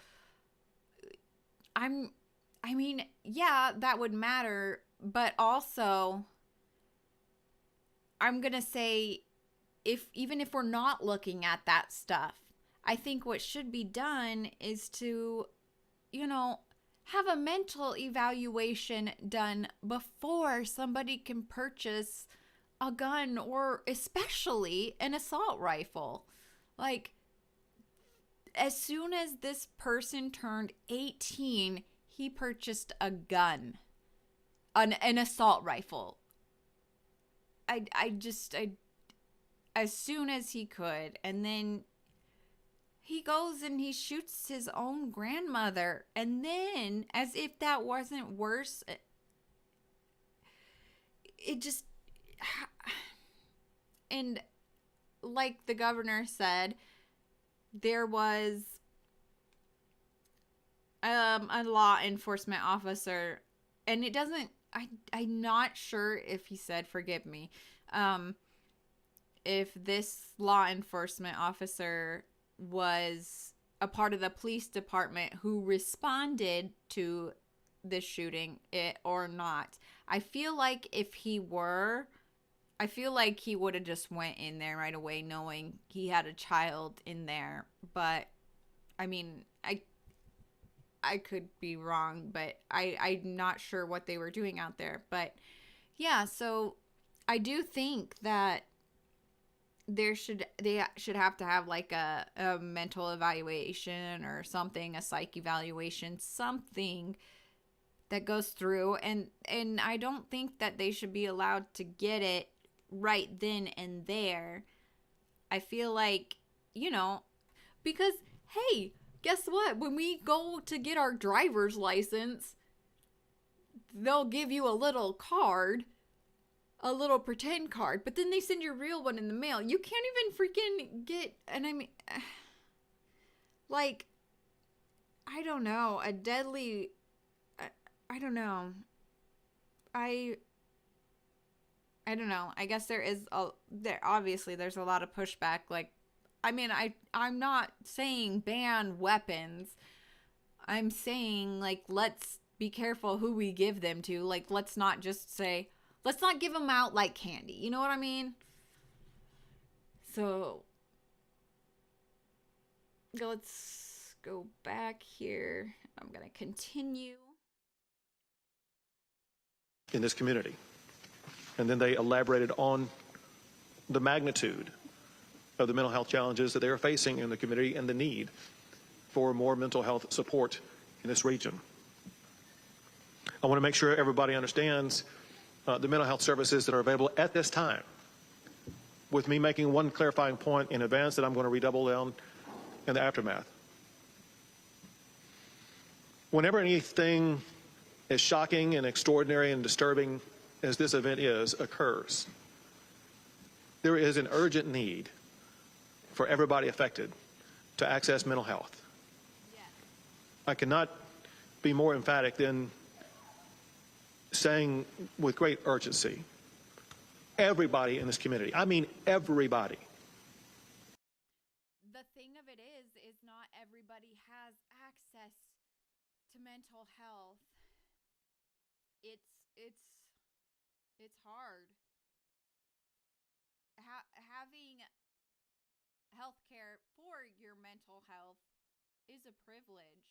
I mean, yeah, that would matter, but also I'm going to say, even if we're not looking at that stuff, I think what should be done is to, have a mental evaluation done before somebody can purchase a gun, or especially an assault rifle. Like, as soon as this person turned 18, he purchased a gun, an assault rifle. As soon as he could, and then he goes and he shoots his own grandmother. And then, as if that wasn't worse, and like the governor said, there was a law enforcement officer, and it doesn't, I'm not sure if he said, forgive me, if this law enforcement officer was a part of the police department who responded to this shooting or not. I feel like if he were, I feel like he would have just went in there right away knowing he had a child in there. But I mean, I could be wrong, but I'm not sure what they were doing out there. But yeah, so I do think that they should have to have like a mental evaluation or something, a psych evaluation, something that goes through, and I don't think that they should be allowed to get it right then and there. I feel like, because hey, guess what? When we go to get our driver's license, they'll give you a little card, a little pretend card, but then they send your real one in the mail. You can't even freaking get, and I mean, like, I don't know, a deadly, I don't know. I don't know. I guess obviously there's a lot of pushback. Like, I mean, I'm not saying ban weapons. I'm saying, like, let's be careful who we give them to. Like, let's not just say, let's not give them out like candy. You know what I mean? So, let's go back here. I'm going to continue. In this community. And then they elaborated on the magnitude of the mental health challenges that they are facing in the community and the need for more mental health support in this region. I want to make sure everybody understands the mental health services that are available at this time, with me making one clarifying point in advance that I'm going to redouble down in the aftermath. Whenever anything as shocking and extraordinary and disturbing as this event occurs, there is an urgent need for everybody affected to access mental health. Yes. I cannot be more emphatic than saying with great urgency, everybody in this community, I mean everybody. The thing of it is not everybody has access to mental health. It's hard. Having health care for your mental health is a privilege,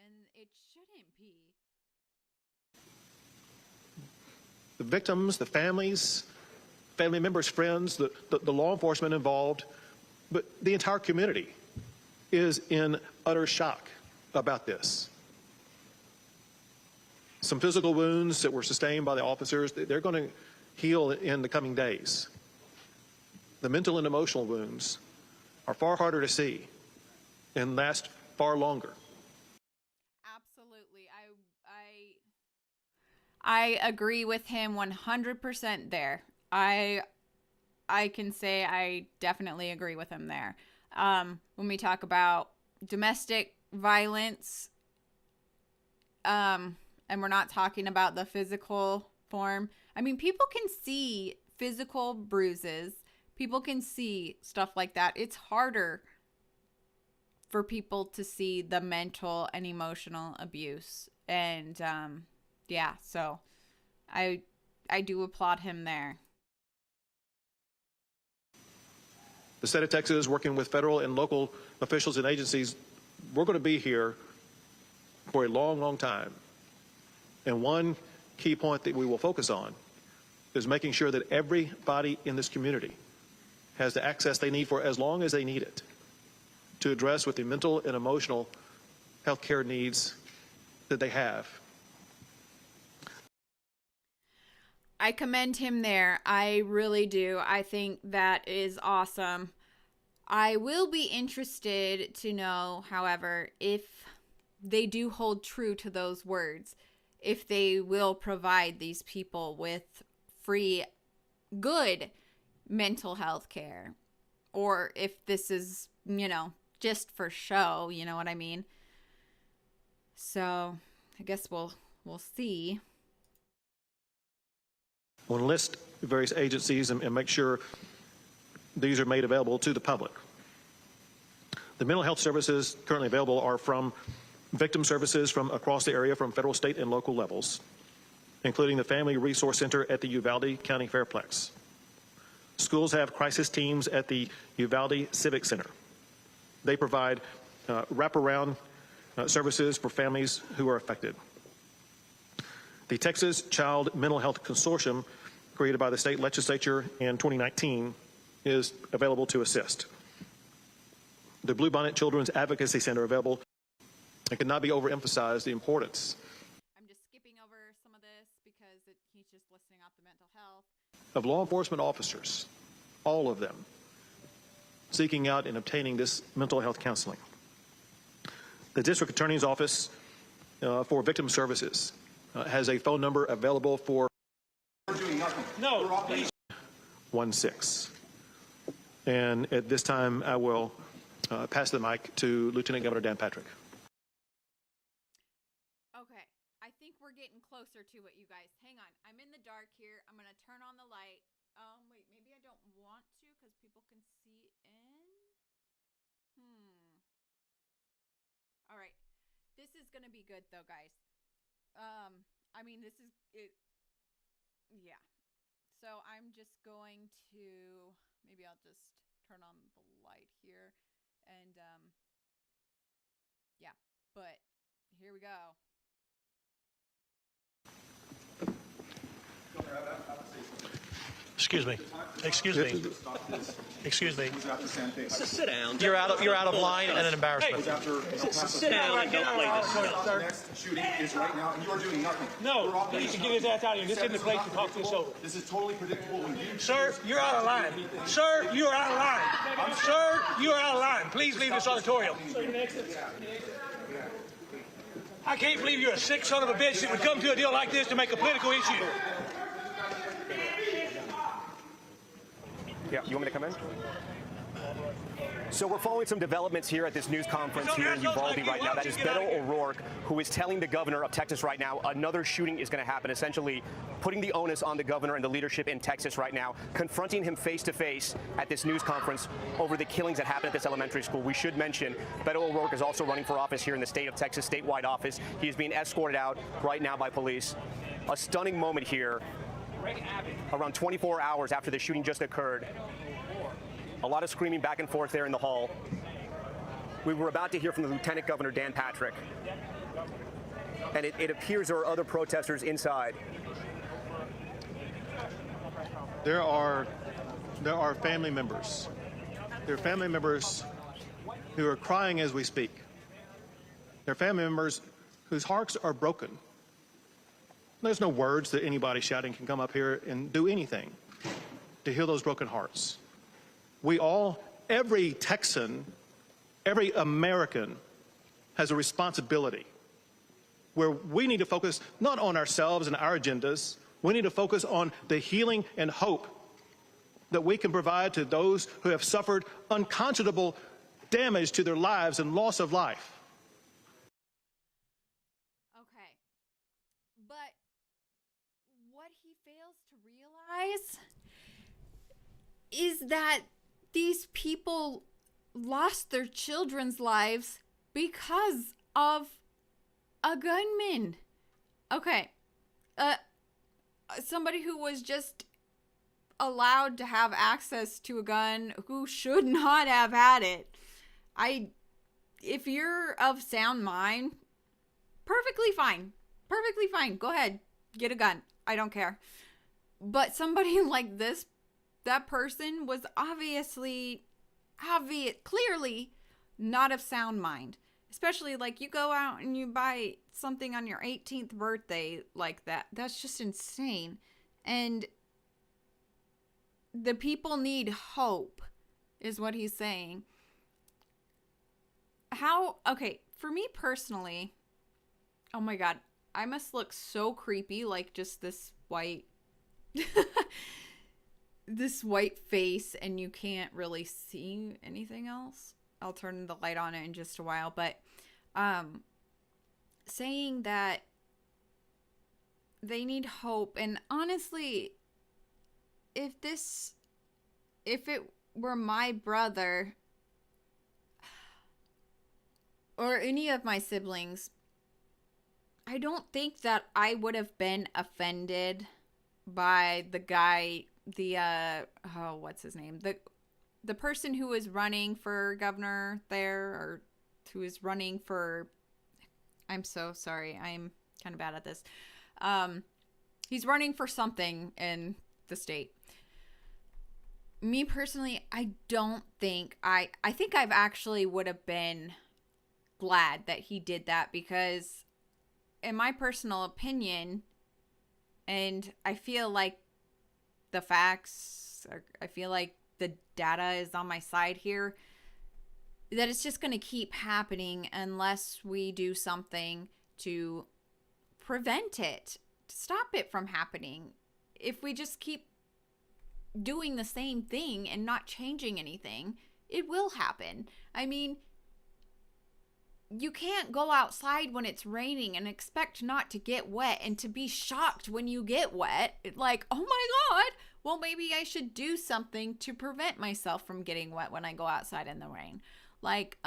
and it shouldn't be. The victims, the families, family members, friends, the law enforcement involved, but the entire community is in utter shock about this. Some physical wounds that were sustained by the officers, they're going to heal in the coming days. The mental and emotional wounds are far harder to see and last far longer. Absolutely. I agree with him 100% there. I can say I definitely agree with him there. When we talk about domestic violence, and we're not talking about the physical form. I mean, people can see physical bruises. People can see stuff like that. It's harder for people to see the mental and emotional abuse. And, yeah, so I do applaud him there. The state of Texas, working with federal and local officials and agencies, we're going to be here for a long, long time. And one key point that we will focus on is making sure that everybody in this community has the access they need for as long as they need it to address with the mental and emotional health care needs that they have. I commend him there. I really do. I think that is awesome. I will be interested to know, however, if they do hold true to those words, if they will provide these people with free, good mental health care, or if this is, just for show, you know what I mean? So I guess we'll see. We'll enlist various agencies and make sure these are made available to the public. The mental health services currently available are from victim services from across the area, from federal, state, and local levels, including the Family Resource Center at the Uvalde County Fairplex. Schools have crisis teams at the Uvalde Civic Center. They provide wraparound services for families who are affected. The Texas Child Mental Health Consortium, created by the state legislature in 2019, is available to assist. The Bluebonnet Children's Advocacy Center available. It cannot be overemphasized the importance. I'm just skipping over some of this because he's just listing out the mental health. Of law enforcement officers, all of them, seeking out and obtaining this mental health counseling. The District Attorney's Office for Victim Services has a phone number available for No, please. 16. And at this time, I will pass the mic to Lieutenant Governor Dan Patrick. Okay, I think we're getting closer to it, you guys. Hang on, I'm in the dark here. I'm gonna turn on the light. Wait, maybe I don't want to because people can see in. All right, this is gonna be good though, guys. I mean, this is it. Yeah. So I'm just going to, maybe I'll just turn on the light here and, yeah, but here we go. Excuse me. Excuse me. Excuse me. Sit down. You're out of line and an embarrassment. Sit down and don't play this. The next shooting is right now, and you are doing nothing. No, he needs to get his ass out of here. This isn't the place to talk this over. This is totally predictable. When you Sir, you're out of line. Sir, you are out of line. Sir, you are out of line. Please leave this auditorium. I can't believe you're a sick son of a bitch that would come to a deal like this to make a political issue. Yeah, you want me to come in? So we're following some developments here at this news conference here in Uvalde right now. That is Beto O'Rourke, who is telling the governor of Texas right now another shooting is going to happen, essentially putting the onus on the governor and the leadership in Texas right now, confronting him face-to-face at this news conference over the killings that happened at this elementary school. We should mention Beto O'Rourke is also running for office here in the state of Texas, statewide office. He is being escorted out right now by police. A stunning moment here, around 24 hours after the shooting just occurred. A lot of screaming back and forth there in the hall. We were about to hear from the Lieutenant Governor, Dan Patrick. And it appears there are other protesters inside. There are family members. There are family members who are crying as we speak. There are family members whose hearts are broken. There's no words that anybody shouting can come up here and do anything to heal those broken hearts. We all, every Texan, every American has a responsibility where we need to focus not on ourselves and our agendas. We need to focus on the healing and hope that we can provide to those who have suffered unconscionable damage to their lives and loss of life. Okay, but what he fails to realize is that these people lost their children's lives because of a gunman. Okay. Somebody who was just allowed to have access to a gun who should not have had it. If you're of sound mind, perfectly fine. Perfectly fine. Go ahead. Get a gun. I don't care. But somebody like this, that person was clearly not of sound mind. Especially like you go out and you buy something on your 18th birthday like that. That's just insane. And the people need hope is what he's saying. Okay, for me personally, oh my God, I must look so creepy, like just this white this white face, and you can't really see anything else. I'll turn the light on in just a while, but saying that they need hope. And honestly, if it were my brother or any of my siblings, I don't think that I would have been offended by the guy, what's his name? The person who was running for governor there, or who is running for, I'm so sorry, I'm kind of bad at this. He's running for something in the state. Me personally, I don't think, I think I've actually would have been glad that he did that, because in my personal opinion, and I feel like the facts, I feel like the data is on my side here, that it's just going to keep happening unless we do something to prevent it, to stop it from happening. If we just keep doing the same thing and not changing anything, it will happen. I mean, you can't go outside when it's raining and expect not to get wet and to be shocked when you get wet. Like, oh my God, well, maybe I should do something to prevent myself from getting wet when I go outside in the rain. Like,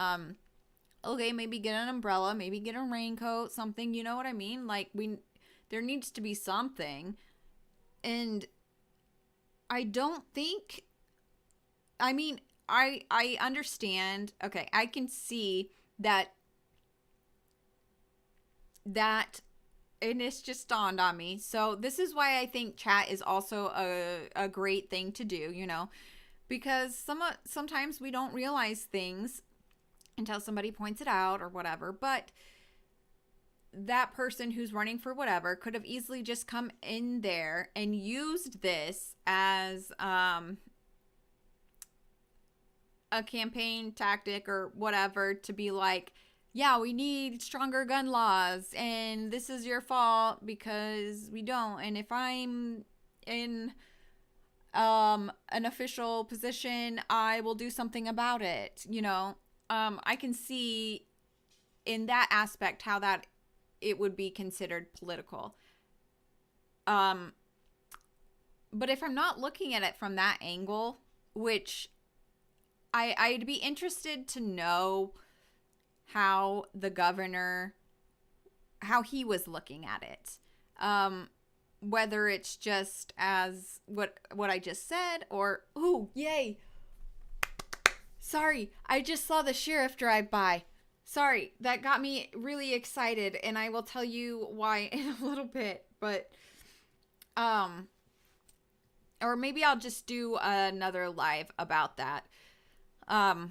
okay, maybe get an umbrella, maybe get a raincoat, something, you know what I mean? Like, there needs to be something. And I don't think, I mean, I understand, okay, I can see that, and it's just dawned on me. So this is why I think chat is also a great thing to do, you know, because sometimes we don't realize things until somebody points it out or whatever. But that person who's running for whatever could have easily just come in there and used this as a campaign tactic or whatever, to be like, yeah, we need stronger gun laws, and this is your fault because we don't. And if I'm in an official position, I will do something about it. You know, I can see in that aspect how that it would be considered political. But if I'm not looking at it from that angle, which I'd be interested to know how the governor, how he was looking at it. Whether it's just as what I just said, or, ooh, yay. Sorry, I just saw the sheriff drive by. Sorry, that got me really excited, and I will tell you why in a little bit. But, or maybe I'll just do another live about that.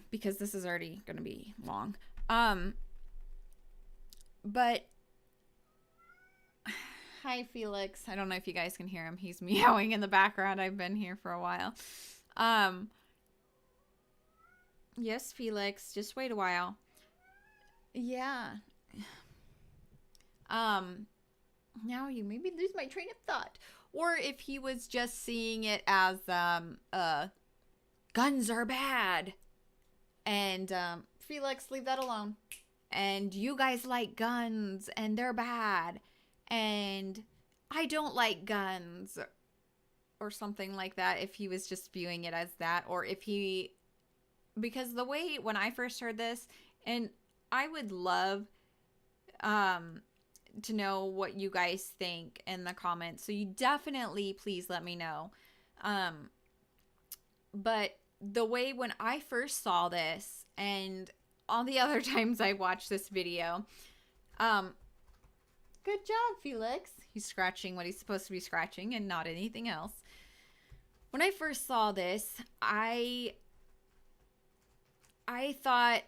Because this is already going to be long. But hi, Felix. I don't know if you guys can hear him. He's meowing in the background. I've been here for a while. Yes, Felix, just wait a while. Yeah. Now you made me lose my train of thought. Or if he was just seeing it as guns are bad. And Felix, leave that alone. And you guys like guns and they're bad. And I don't like guns. Or something like that, if he was just viewing it as that. Or if he... Because the way, when I first heard this, and I would love to know what you guys think in the comments. So you definitely, please let me know. But the way when I first saw this, and all the other times I watched this video, good job, Felix. He's scratching what he's supposed to be scratching and not anything else. When I first saw this, I thought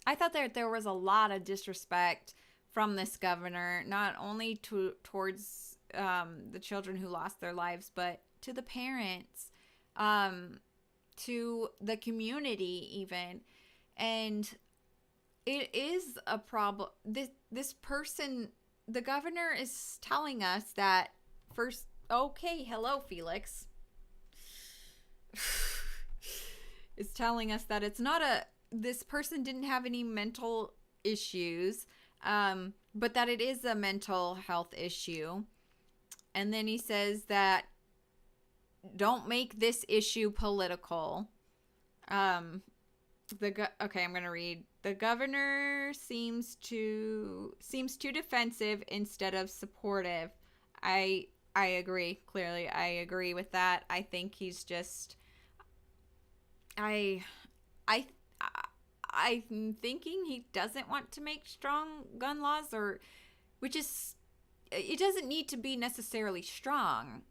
that there was a lot of disrespect from this governor, not only towards the children who lost their lives, but to the parents, to the community even. And it is a problem. This person, the governor, is telling us that first. Okay, hello, Felix. Is telling us that it's not this person didn't have any mental issues. but that it is a mental health issue. And then he says that don't make this issue political. Okay, I'm going to read. The governor seems too defensive instead of supportive. I agree. Clearly, I agree with that. I think he's just I'm thinking he doesn't want to make strong gun laws, or which is, it doesn't need to be necessarily strong.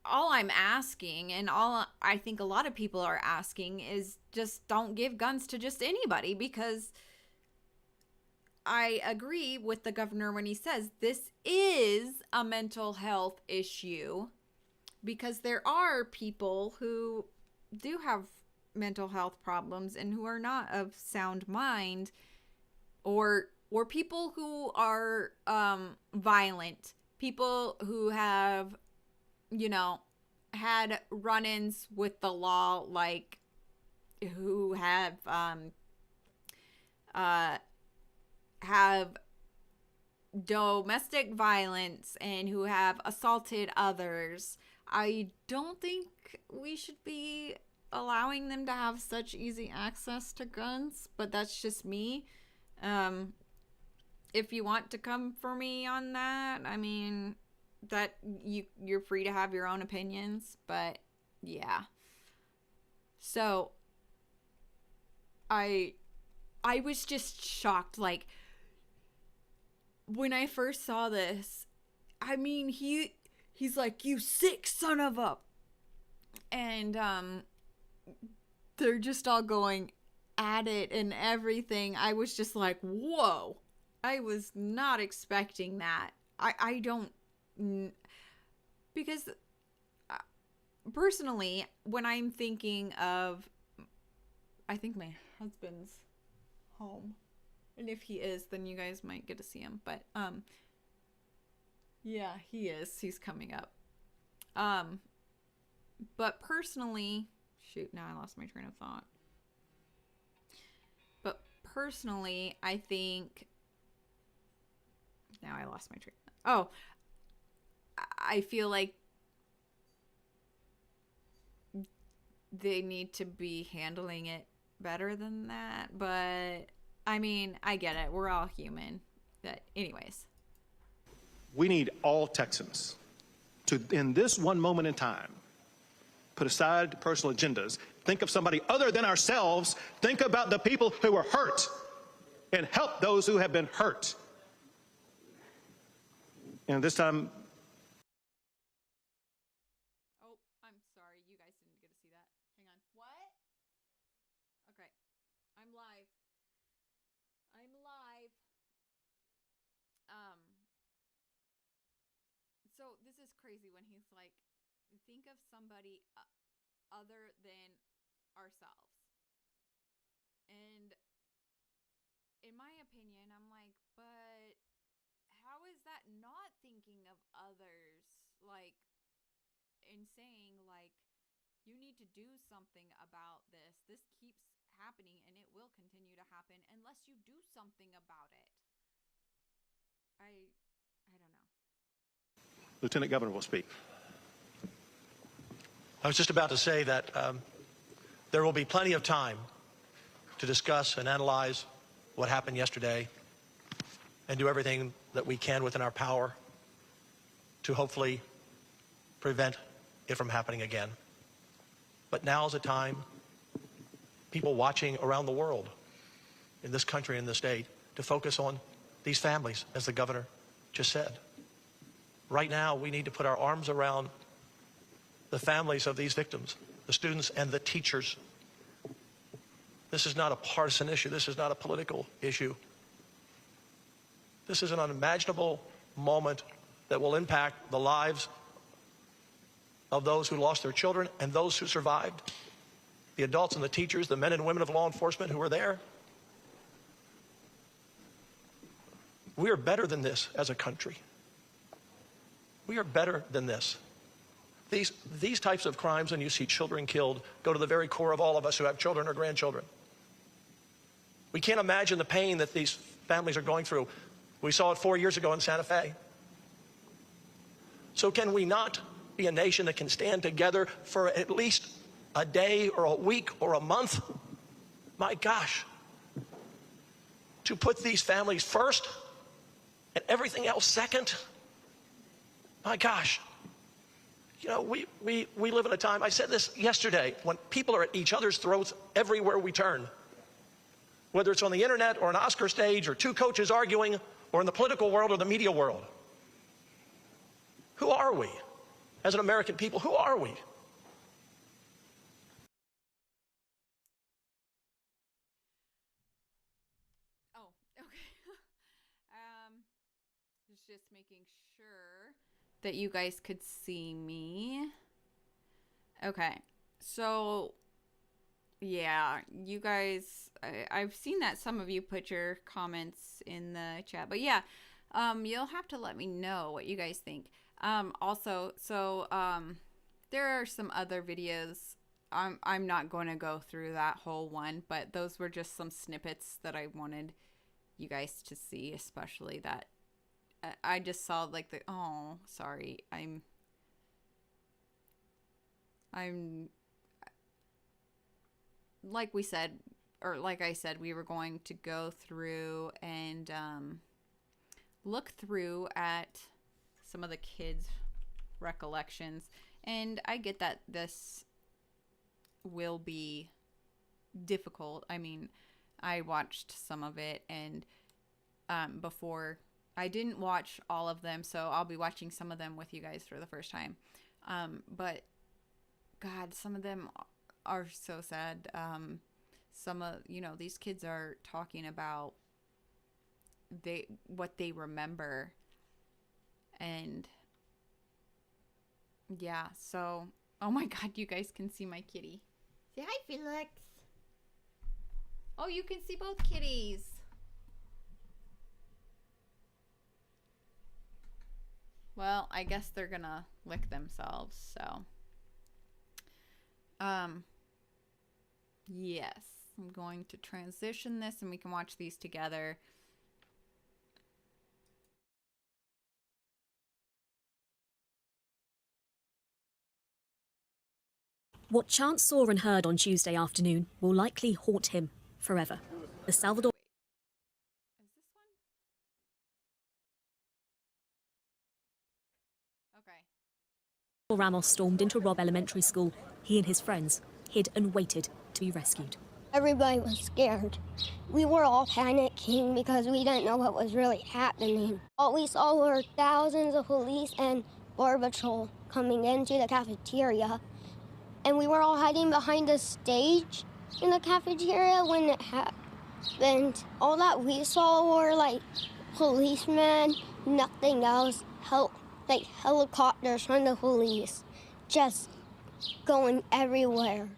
All I'm asking, and all I think a lot of people are asking, is just don't give guns to just anybody, because I agree with the governor when he says this is a mental health issue, because there are people who do have mental health problems and who are not of sound mind, or people who are violent, people who have, you know, had run-ins with the law, like who have domestic violence and who have assaulted others. I don't think we should be allowing them to have such easy access to guns, but that's just me. If you want to come for me on that, I mean, that you're free to have your own opinions, but yeah. So I was just shocked, like, when I first saw this. I mean, he's like, "You sick son of a," and they're just all going at it and everything. I was just like, whoa, I was not expecting that. I don't, because personally, when I'm thinking of, I think my husband's home, and if he is, then you guys might get to see him, but yeah, he's coming up. But personally, shoot, now I lost my train of thought. But personally, I think, now I lost my train. Oh, I feel like they need to be handling it better than that. But I mean, I get it. We're all human. But anyways. We need all Texans to, in this one moment in time, put aside personal agendas, think of somebody other than ourselves, think about the people who were hurt, and help those who have been hurt. And this time... Oh, I'm sorry. You guys didn't get to see that. Hang on. What? Okay. I'm live. So this is crazy when he's like, think of somebody other than ourselves. And in my opinion, I'm like, but how is that not thinking of others? Like, in saying, like, you need to do something about this. This keeps happening, and it will continue to happen unless you do something about it. I don't know. Lieutenant Governor will speak. I was just about to say that there will be plenty of time to discuss and analyze what happened yesterday and do everything that we can within our power to hopefully prevent it from happening again. But now is a time, people watching around the world, in this country, in this state, to focus on these families, as the governor just said. Right now, we need to put our arms around the families of these victims, the students and the teachers. This is not a partisan issue. This is not a political issue. This is an unimaginable moment that will impact the lives of those who lost their children and those who survived, the adults and the teachers, the men and women of law enforcement who were there. We are better than this as a country. We are better than this. These types of crimes, when you see children killed, go to the very core of all of us who have children or grandchildren. We can't imagine the pain that these families are going through. We saw it 4 years ago in Santa Fe. So can we not be a nation that can stand together for at least a day or a week or a month? My gosh. To put these families first and everything else second? My gosh. You know, we live in a time, I said this yesterday, when people are at each other's throats everywhere we turn. Whether it's on the internet or an Oscar stage or two coaches arguing or in the political world or the media world. Who are we? As an American people, who are we? Oh, okay. Just making sure that you guys could see me. Okay, so yeah, you guys, I've seen that some of you put your comments in the chat, but yeah, you'll have to let me know what you guys think. Also, so there are some other videos. I'm not going to go through that whole one, but those were just some snippets that I wanted you guys to see, especially that I just saw like the, oh, sorry. I'm like we said, or like I said, we were going to go through and look through at some of the kids' recollections. And I get that this will be difficult. I mean, I watched some of it, and before, I didn't watch all of them, so I'll be watching some of them with you guys for the first time. But God, some of them are so sad. Some of, you know, these kids are talking about what they remember. And yeah, so, oh my God, you guys can see my kitty. Say hi, Felix. Oh, you can see both kitties. Well, I guess they're gonna lick themselves, so. Yes, I'm going to transition this and we can watch these together. What Chance saw and heard on Tuesday afternoon will likely haunt him forever. The Salvador... Is this one? Okay. Ramos stormed into Robb Elementary School. He and his friends hid and waited to be rescued. Everybody was scared. We were all panicking because we didn't know what was really happening. All we saw were thousands of police and Border Patrol coming into the cafeteria. And we were all hiding behind the stage in the cafeteria when it happened. All that we saw were like policemen, nothing else, like helicopters from the police, just going everywhere.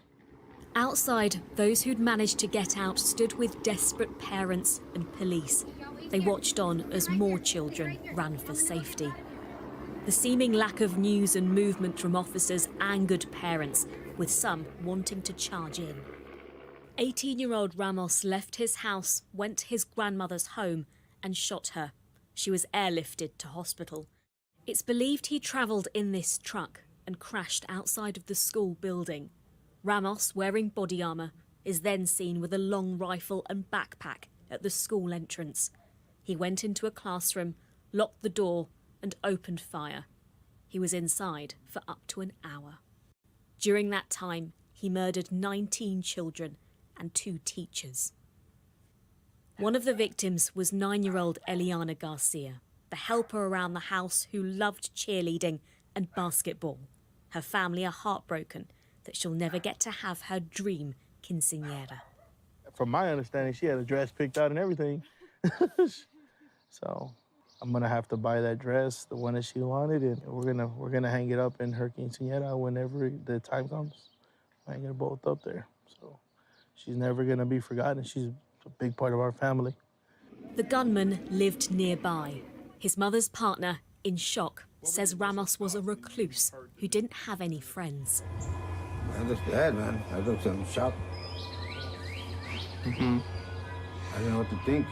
Outside, those who'd managed to get out stood with desperate parents and police. They watched on as more children ran for safety. The seeming lack of news and movement from officers angered parents, with some wanting to charge in. 18-year-old Ramos left his house, went to his grandmother's home and shot her. She was airlifted to hospital. It's believed he travelled in this truck and crashed outside of the school building. Ramos, wearing body armour, is then seen with a long rifle and backpack at the school entrance. He went into a classroom, locked the door and opened fire. He was inside for up to an hour. During that time, he murdered 19 children and 2 teachers. One of the victims was 9-year-old Eliana Garcia, the helper around the house who loved cheerleading and basketball. Her family are heartbroken that she'll never get to have her dream quinceañera. From my understanding, she had a dress picked out and everything. So I'm gonna have to buy that dress, the one that she wanted, and we're gonna hang it up in her quinceañera whenever the time comes. Hang it both up there. So she's never gonna be forgotten. She's a big part of our family. The gunman lived nearby. His mother's partner, in shock, says Ramos was a recluse who didn't have any friends. I was bad, man. I was in shock. I didn't know what to think.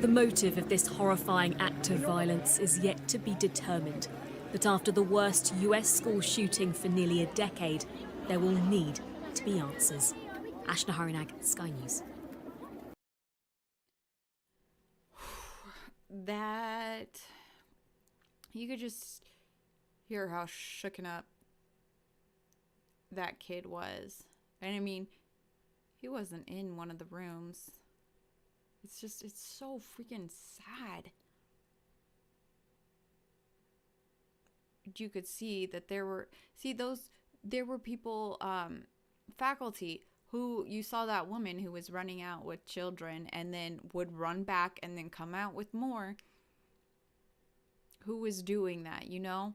The motive of this horrifying act of violence is yet to be determined. But after the worst US school shooting for nearly a decade, there will need to be answers. Ashna Harinag, Sky News. That you could just hear how shooken up that kid was. And I mean, he wasn't in one of the rooms. It's so freaking sad. You could see that there were people, faculty, who you saw that woman who was running out with children and then would run back and then come out with more. Who was doing that, you know?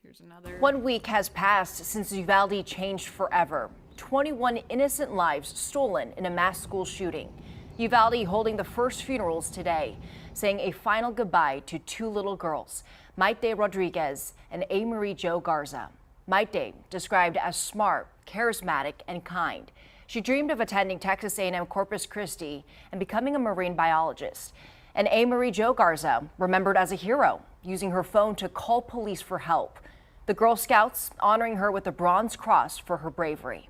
Here's another. 1 week has passed since Uvalde changed forever. 21 innocent lives stolen in a mass school shooting. Uvalde holding the first funerals today, saying a final goodbye to two little girls, Maite Rodriguez and A. Jo Garza. Maite, described as smart, charismatic, and kind. She dreamed of attending Texas A&M Corpus Christi and becoming a marine biologist. And A. Jo Garza, remembered as a hero, using her phone to call police for help. The Girl Scouts honoring her with the Bronze Cross for her bravery.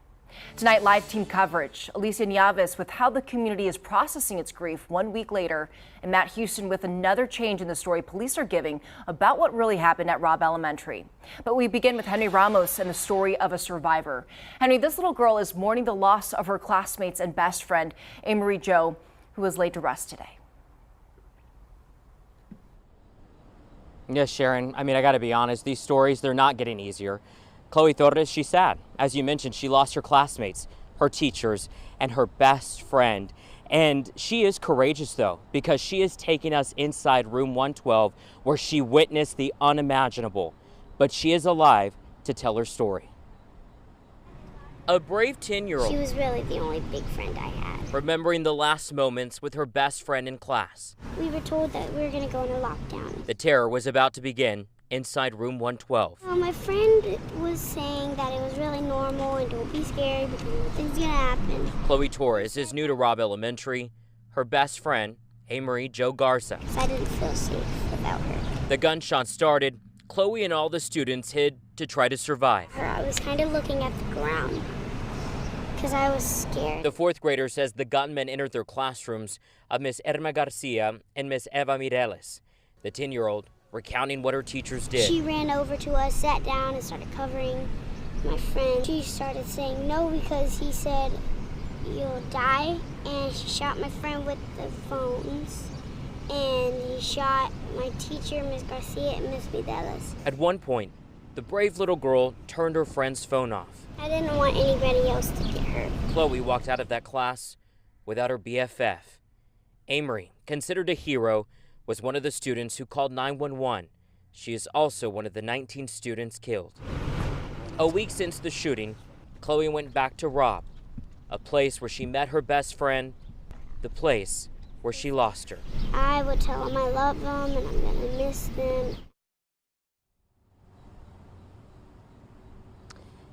Tonight, live team coverage. Alicia Nieves with how the community is processing its grief 1 week later, and Matt Houston with another change in the story police are giving about what really happened at Robb Elementary. But we begin with Henry Ramos and the story of a survivor. Henry, this little girl is mourning the loss of her classmates and best friend, A. Jo, who was laid to rest today. Yes, Sharon. I mean, I got to be honest. These stories, they're not getting easier. Chloe Torres, she's sad. As you mentioned, she lost her classmates, her teachers, and her best friend. And she is courageous, though, because she is taking us inside room 112, where she witnessed the unimaginable. But she is alive to tell her story. A brave 10-year-old. She was really the only big friend I had. Remembering the last moments with her best friend in class. We were told that we were going to go into lockdown. The terror was about to begin inside room 112. My friend was saying that it was really normal and don't be scared because nothing's going to happen. Chloe Torres is new to Robb Elementary. Her best friend, A. Jo Garza. I didn't feel safe without her. The gunshot started. Chloe and all the students hid to try to survive. I was kind of looking at the ground because I was scared. The fourth grader says the gunmen entered their classrooms of Miss Irma Garcia and Miss Eva Mireles. The 10-year-old recounting what her teachers did. She ran over to us, sat down, and started covering my friend. She started saying no because he said, "You'll die," and she shot my friend with the phones. And he shot my teacher, Miss Garcia, and Miss Mireles. At one point, the brave little girl turned her friend's phone off. I didn't want anybody else to get hurt. Chloe walked out of that class without her BFF. Amory, considered a hero, was one of the students who called 911. She is also one of the 19 students killed. A week since the shooting, Chloe went back to Robb, a place where she met her best friend, the place where she lost her. I would tell them I love them and I'm going to miss them.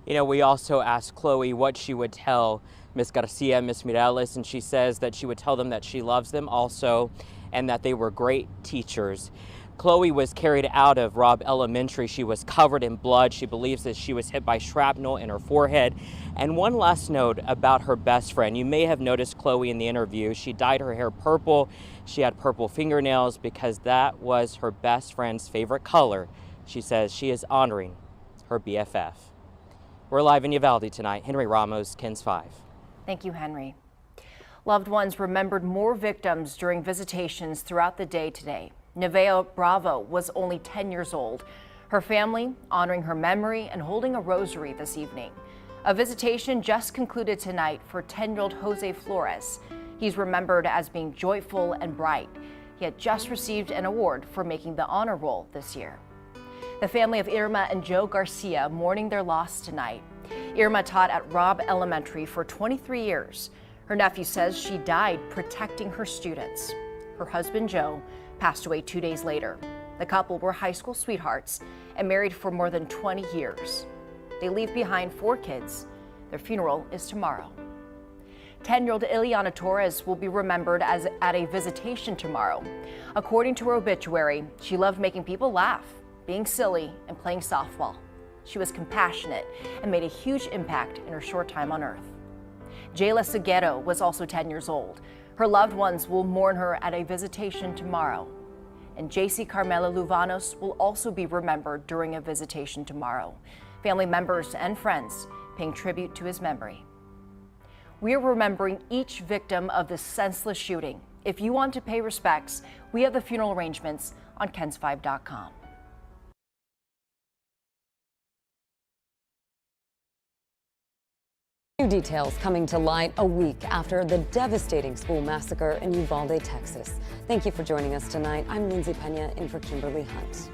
You know, we also asked Chloe what she would tell Miss Garcia, Miss Mireles, and she says that she would tell them that she loves them also and that they were great teachers. Chloe was carried out of Robb Elementary. She was covered in blood. She believes that she was hit by shrapnel in her forehead. And one last note about her best friend. You may have noticed Chloe in the interview. She dyed her hair purple. She had purple fingernails because that was her best friend's favorite color. She says she is honoring her BFF. We're live in Uvalde tonight. Henry Ramos, KENS 5. Thank you, Henry. Loved ones remembered more victims during visitations throughout the day today. Nevaeh Bravo was only 10 years old. Her family honoring her memory and holding a rosary this evening. A visitation just concluded tonight for 10-year-old Jose Flores. He's remembered as being joyful and bright. He had just received an award for making the honor roll this year. The family of Irma and Joe Garcia mourning their loss tonight. Irma taught at Robb Elementary for 23 years. Her nephew says she died protecting her students. Her husband, Joe, passed away 2 days later. The couple were high school sweethearts and married for more than 20 years. They leave behind 4 kids. Their funeral is tomorrow. 10-year-old Ileana Torres will be remembered at a visitation tomorrow. According to her obituary, she loved making people laugh, being silly, and playing softball. She was compassionate and made a huge impact in her short time on Earth. Jayla Seguero was also 10 years old. Her loved ones will mourn her at a visitation tomorrow. And JC Carmela Luvanos will also be remembered during a visitation tomorrow. Family members and friends paying tribute to his memory. We are remembering each victim of this senseless shooting. If you want to pay respects, we have the funeral arrangements on KENS5.com. New details coming to light a week after the devastating school massacre in Uvalde, Texas. Thank you for joining us tonight. I'm Lindsay Pena in for Kimberly Hunt.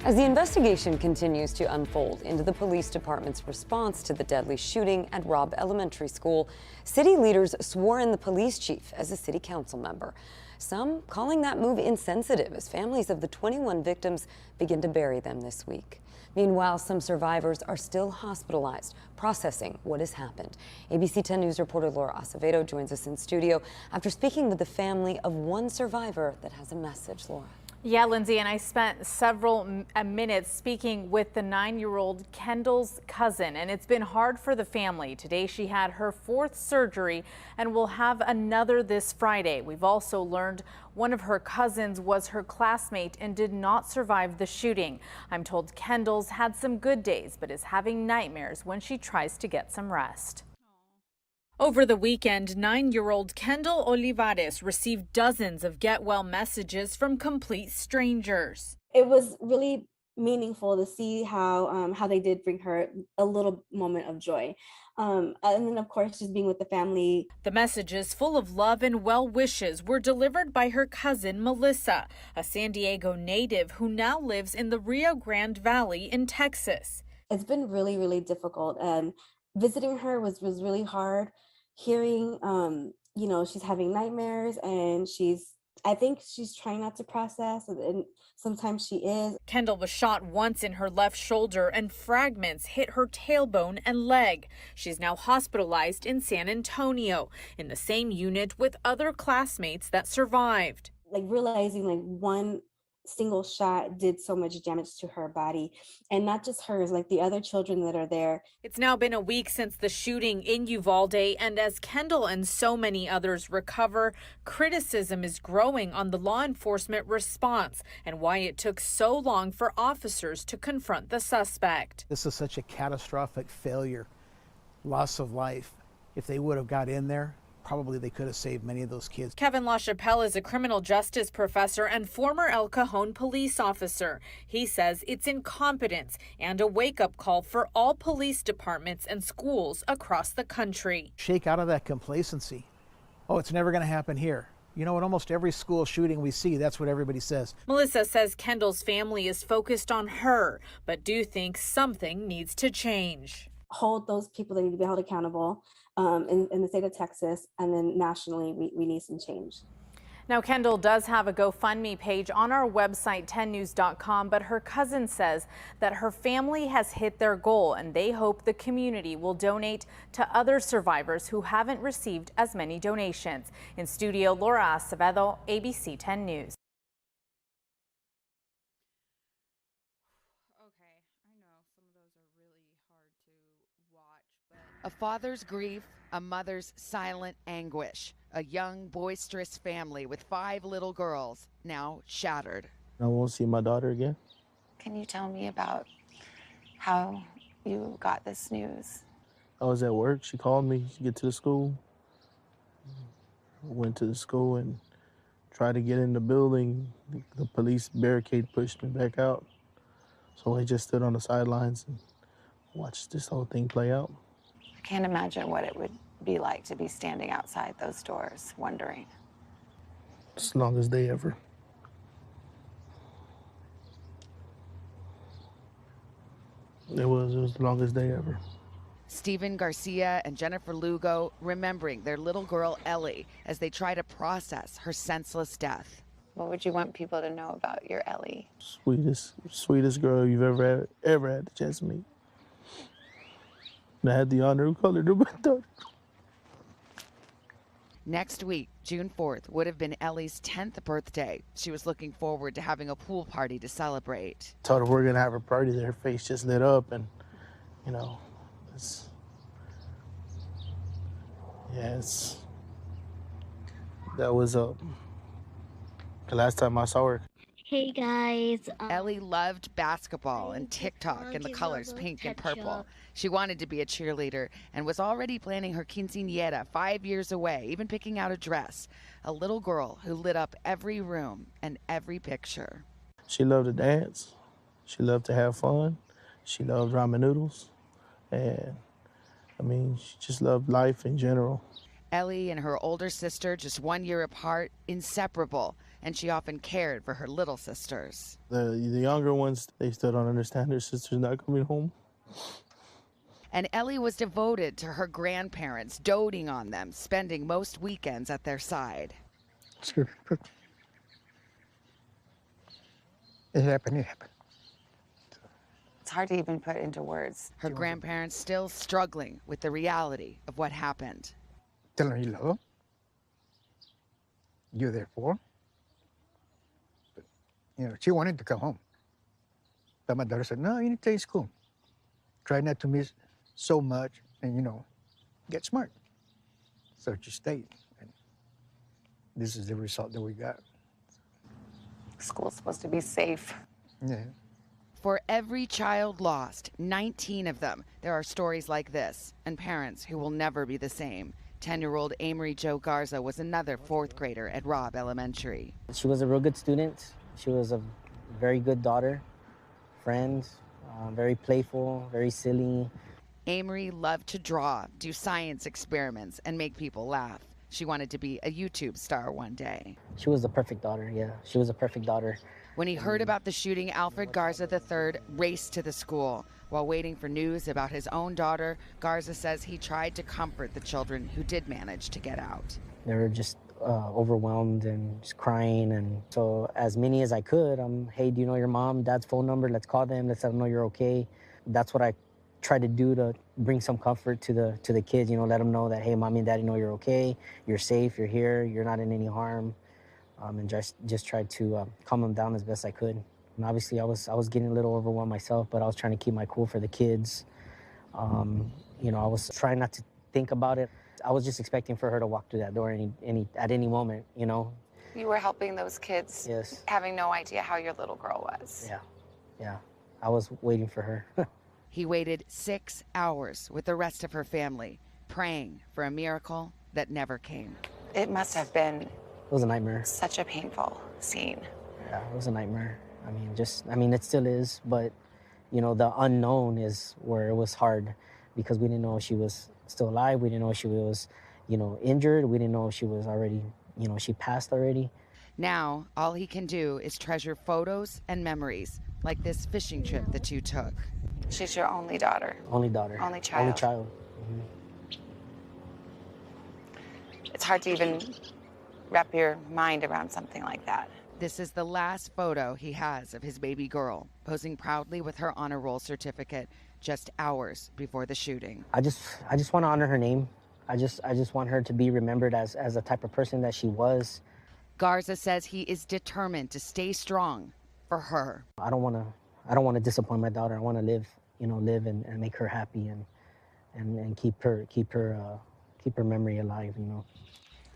As the investigation continues to unfold into the police department's response to the deadly shooting at Robb Elementary School, city leaders swore in the police chief as a city council member. Some calling that move insensitive as families of the 21 victims begin to bury them this week. Meanwhile, some survivors are still hospitalized, processing what has happened. ABC 10 News reporter Laura Acevedo joins us in studio after speaking with the family of one survivor that has a message. Laura. Yeah, Lindsay, and I spent several minutes speaking with the 9-year-old Kendall's cousin, and it's been hard for the family. Today she had her 4th surgery and will have another this Friday. We've also learned one of her cousins was her classmate and did not survive the shooting. I'm told Kendall's had some good days, but is having nightmares when she tries to get some rest. Over the weekend, 9-year-old Kendall Olivares received dozens of get well messages from complete strangers. It was really meaningful to see how they did bring her a little moment of joy. And then, of course, just being with the family. The messages full of love and well wishes were delivered by her cousin, Melissa, a San Diego native who now lives in the Rio Grande Valley in Texas. It's been really, really difficult. And visiting her was really hard. Hearing, she's having nightmares and I think she's trying not to process, and sometimes she is. Kendall was shot once in her left shoulder and fragments hit her tailbone and leg. She's now hospitalized in San Antonio in the same unit with other classmates that survived. Like realizing one single shot did so much damage to her body, and not just hers, like the other children that are there. It's now been a week since the shooting in Uvalde, and as Kendall and so many others recover, criticism is growing on the law enforcement response and why it took so long for officers to confront the suspect. This is such a catastrophic failure, loss of life. If they would have got in there, probably they could have saved many of those kids. Kevin LaChapelle is a criminal justice professor and former El Cajon police officer. He says it's incompetence and a wake-up call for all police departments and schools across the country. Shake out of that complacency. Oh, it's never going to happen here. You know, in almost every school shooting we see, that's what everybody says. Melissa says Kendall's family is focused on her, but do think something needs to change. Hold those people that need to be held accountable in the state of Texas, and then nationally, we need some change. Now, Kendall does have a GoFundMe page on our website, 10news.com, but her cousin says that her family has hit their goal and they hope the community will donate to other survivors who haven't received as many donations. In studio, Laura Acevedo, ABC 10 News. A father's grief, a mother's silent anguish, a young, boisterous family with 5 little girls, now shattered. I won't see my daughter again. Can you tell me about how you got this news? I was at work. She called me to get to the school. Went to the school and tried to get in the building. The police barricade pushed me back out. So I just stood on the sidelines and watched this whole thing play out. I can't imagine what it would be like to be standing outside those doors, wondering. As long as they ever. It was as long as they ever. Stephen Garcia and Jennifer Lugo remembering their little girl Ellie as they try to process her senseless death. What would you want people to know about your Ellie? Sweetest girl you've ever had the chance to meet. And I had the honor of calling her my daughter. Next week, June 4th, would have been Ellie's 10th birthday. She was looking forward to having a pool party to celebrate. Told her we're gonna have a party. Her face just lit up, and that was the last time I saw her. Hey guys. Ellie loved basketball and TikTok and the colors pink and purple. She wanted to be a cheerleader and was already planning her quinceañera 5 years away, even picking out a dress. A little girl who lit up every room and every picture. She loved to dance. She loved to have fun. She loved ramen noodles. And, she just loved life in general. Ellie and her older sister, just 1 year apart, inseparable. And she often cared for her little sisters. The younger ones, they still don't understand their sister's not coming home. And Ellie was devoted to her grandparents, doting on them, spending most weekends at their side. It happened. It's hard to even put into words. Her grandparents still struggling with the reality of what happened. Tell her you love her. You're there for her. But, she wanted to come home. But my daughter said, no, you need to stay in school. Try not to miss so much and, get smart. So she stayed. And this is the result that we got. School's supposed to be safe. Yeah. For every child lost, 19 of them, there are stories like this and parents who will never be the same. 10-year-old Amory Jo Garza was another fourth grader at Robb Elementary. She was a real good student. She was a very good daughter, friend, very playful, very silly. Amory loved to draw, do science experiments, and make people laugh. She wanted to be a YouTube star one day. She was the perfect daughter, yeah. She was a perfect daughter. When he heard about the shooting, Alfred Garza III raced to the school. While waiting for news about his own daughter, Garza says he tried to comfort the children who did manage to get out. They were just overwhelmed and just crying. And so as many as I could, hey, do you know your mom, dad's phone number? Let's call them. Let's let them know you're okay. That's what I tried to do to bring some comfort to the kids, let them know that, hey, mommy and daddy know you're okay. You're safe. You're here. You're not in any harm. And just tried to calm them down as best I could. And obviously, I was getting a little overwhelmed myself, but I was trying to keep my cool for the kids. I was trying not to think about it. I was just expecting for her to walk through that door at any moment, You were helping those kids, yes, having no idea how your little girl was. Yeah. I was waiting for her. He waited 6 hours with the rest of her family, praying for a miracle that never came. It must have been. It was a nightmare. Such a painful scene. Yeah, it was a nightmare. It still is, but, the unknown is where it was hard because we didn't know if she was still alive. We didn't know if she was, injured. We didn't know if she was already, she passed already. Now, all he can do is treasure photos and memories, like this fishing trip the two took. She's your only daughter. Only daughter. Only child. Only child. Mm-hmm. It's hard to even wrap your mind around something like that. This is the last photo he has of his baby girl, posing proudly with her honor roll certificate just hours before the shooting. I just want to honor her name. I just want her to be remembered as the type of person that she was. Garza says he is determined to stay strong for her. I don't want to disappoint my daughter. I want to live and make her happy and keep her memory alive,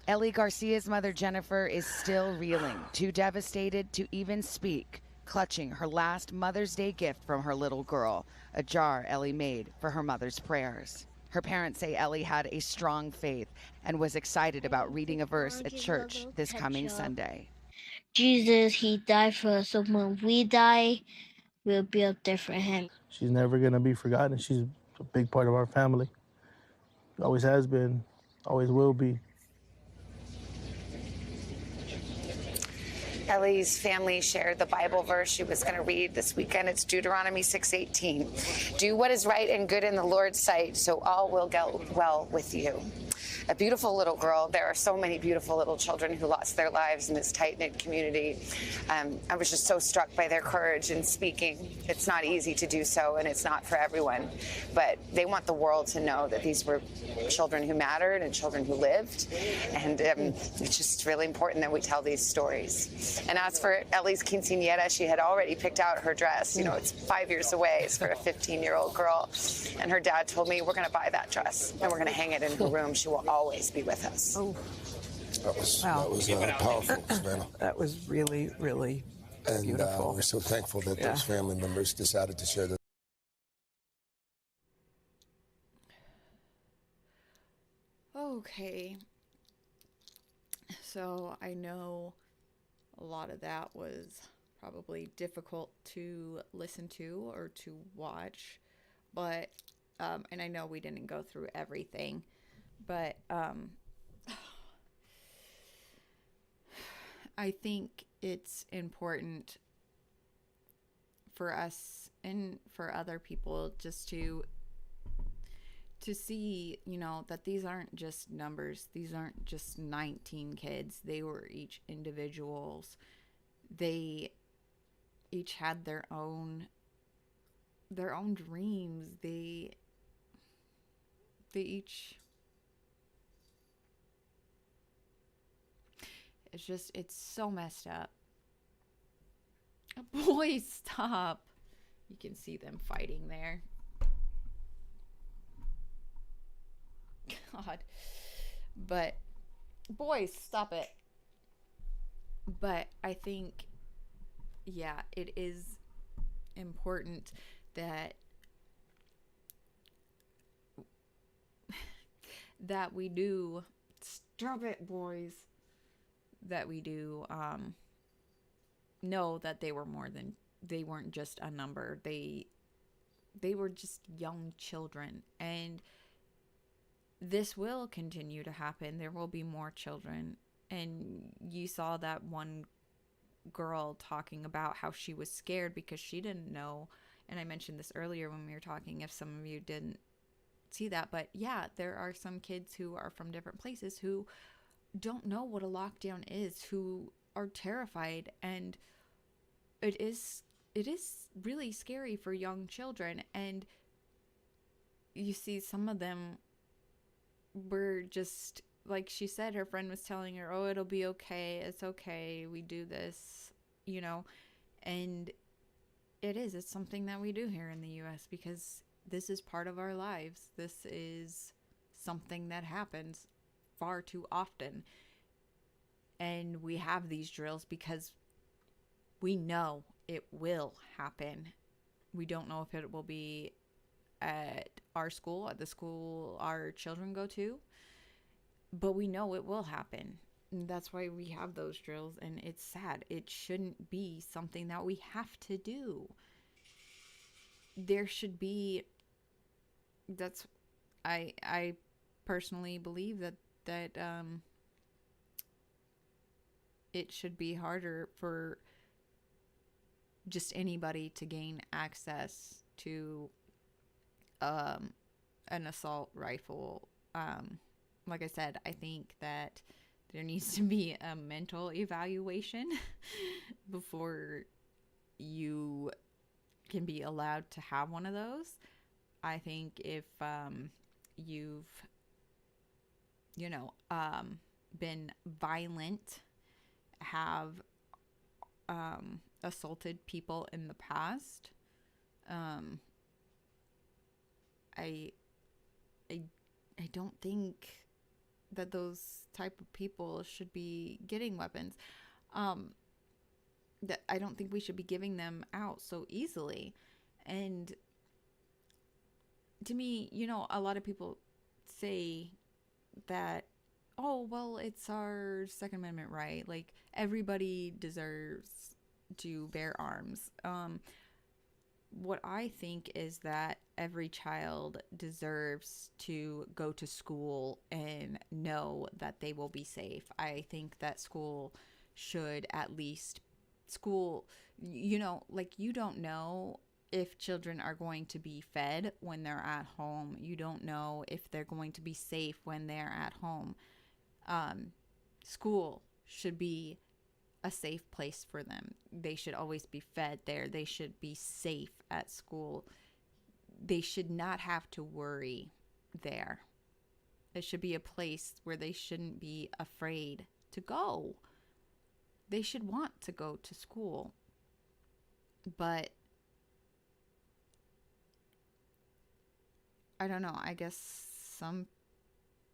Ellie Garcia's mother, Jennifer, is still reeling, too devastated to even speak, clutching her last Mother's Day gift from her little girl, a jar Ellie made for her mother's prayers. Her parents say Ellie had a strong faith and was excited about reading a verse at church this coming Sunday. Jesus, he died for us, so when we die, we'll be up there for him. She's never going to be forgotten. She's a big part of our family. Always has been, always will be. Ellie's family shared the Bible verse she was going to read this weekend. It's Deuteronomy 6:18. Do what is right and good in the Lord's sight, so all will go well with you. a beautiful little girl. There are so many beautiful little children who lost their lives in this tight-knit community. I was just so struck by their courage in speaking. It's not easy to do so, and it's not for everyone. But they want the world to know that these were children who mattered and children who lived. And it's just really important that we tell these stories. And as for Ellie's quinceañera, she had already picked out her dress. You know, it's 5 years away. It's for a 15-year-old girl. And her dad told me, we're going to buy that dress and we're going to hang it in her room. She will always be with us. Oh. That was Wow. powerful, Savannah. That was really, really beautiful. And we're so thankful that those family members decided to share this. Okay. So I know a lot of that was probably difficult to listen to or to watch, but and I know we didn't go through everything, but I think it's important for us and for other people just to see, you know, that these aren't just numbers. These aren't just 19 kids. They were each individuals. They each had their own dreams. They each, it's so messed up. Boys, stop. You can see them fighting there. God. But boys, stop it. But I think, yeah, it is important that we do, stop it, boys, that we do know that they weren't just a number. They were just young children, and this will continue to happen. There will be more children. And you saw that one girl talking about how she was scared because she didn't know. And I mentioned this earlier when we were talking, if some of you didn't see that. But yeah, there are some kids who are from different places who don't know what a lockdown is, who are terrified. And it is really scary for young children. And you see some of them were just, like she said, her friend was telling her, oh, it'll be okay, it's okay, we do this, you know. And it's something that we do here in the US because this is part of our lives. This is something that happens far too often, and we have these drills because we know it will happen. We don't know if it will be at our school, at the school our children go to, but we know it will happen. And that's why we have those drills, and it's sad. It shouldn't be something that we have to do. There should be, I personally believe that it should be harder for just anybody to gain access to an assault rifle. Like I said, I think that there needs to be a mental evaluation before you can be allowed to have one of those. I think if you've, been violent, have assaulted people in the past, I don't think that those type of people should be getting weapons. That I don't think we should be giving them out so easily. And to me, a lot of people say that, oh, well, it's our Second Amendment right. Like, everybody deserves to bear arms. What I think is that every child deserves to go to school and know that they will be safe. I think that school should at least, you don't know if children are going to be fed when they're at home. You don't know if they're going to be safe when they're at home. School should be a safe place for them. They should always be fed there. They should be safe at school. They should not have to worry there. It should be a place where they shouldn't be afraid to go. They should want to go to school. But I don't know. I guess some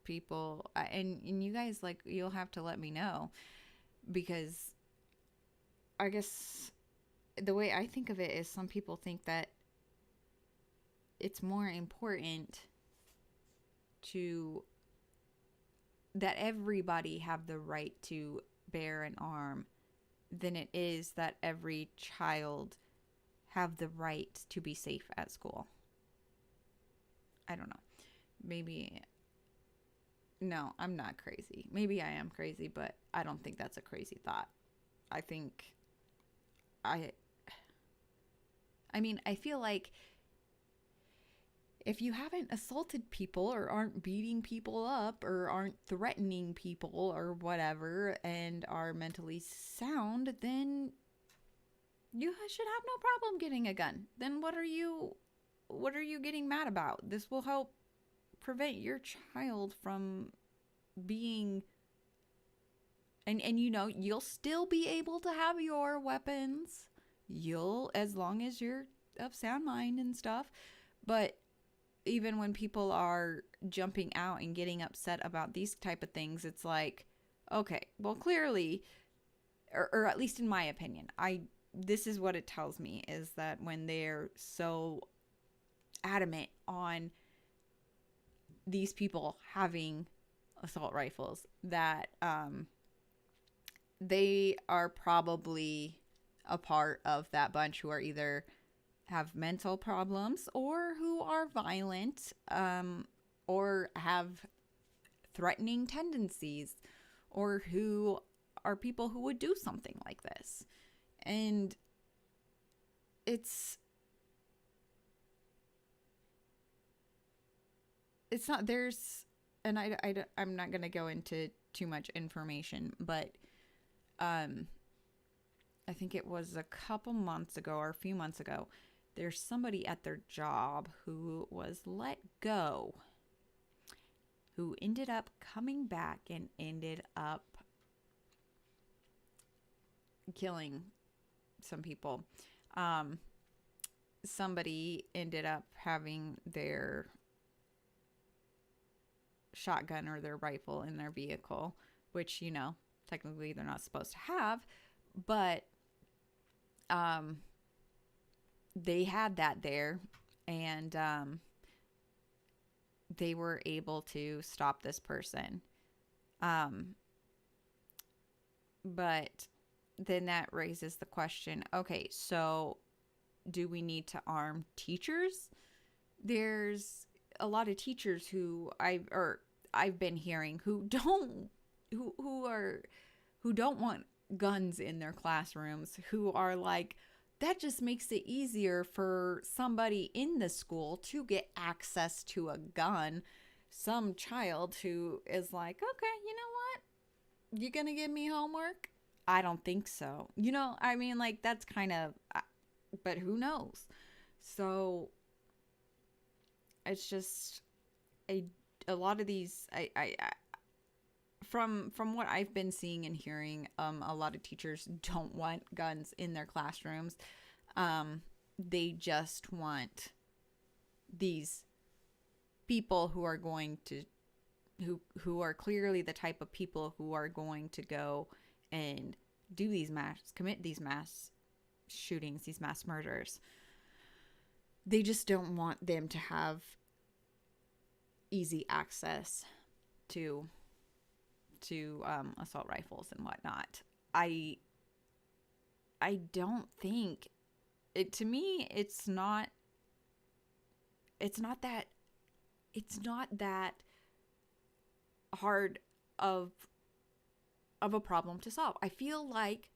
people, and you guys, like, you'll have to let me know, because I guess the way I think of it is some people think that it's more important that everybody have the right to bear an arm than it is that every child have the right to be safe at school. I don't know. Maybe, no, I'm not crazy. Maybe I am crazy, but I don't think that's a crazy thought. I think I feel like if you haven't assaulted people or aren't beating people up or aren't threatening people or whatever and are mentally sound, then you should have no problem getting a gun. Then what are you getting mad about? This will help prevent your child from being, and you'll still be able to have your weapons. As long as you're of sound mind and stuff. But even when people are jumping out and getting upset about these type of things, it's like, okay, well, clearly, or at least in my opinion, this is what it tells me, is that when they're so adamant on these people having assault rifles, that they are probably a part of that bunch who are either have mental problems or who are violent, or have threatening tendencies, or who are people who would do something like this. And it's not, there's, and I'm not going to go into too much information, but I think it was a couple months ago or a few months ago, there's somebody at their job who was let go, who ended up coming back and ended up killing some people. Somebody ended up having their shotgun or their rifle in their vehicle, which, technically they're not supposed to have, but they had that there, and they were able to stop this person. But then that raises the question, okay, so do we need to arm teachers? There's a lot of teachers who I've been hearing who don't want guns in their classrooms, who are like, that just makes it easier for somebody in the school to get access to a gun. Some child who is like, okay, you know what? You gonna give me homework? I don't think so. Like, that's kind of, but who knows? So it's just a lot of these, from what I've been seeing and hearing, a lot of teachers don't want guns in their classrooms. They just want these people who are going to, who are clearly the type of people who are going to go and commit these mass shootings, these mass murders. They just don't want them to have easy access to assault rifles and whatnot. I don't think it, to me, it's not that hard of a problem to solve. I feel like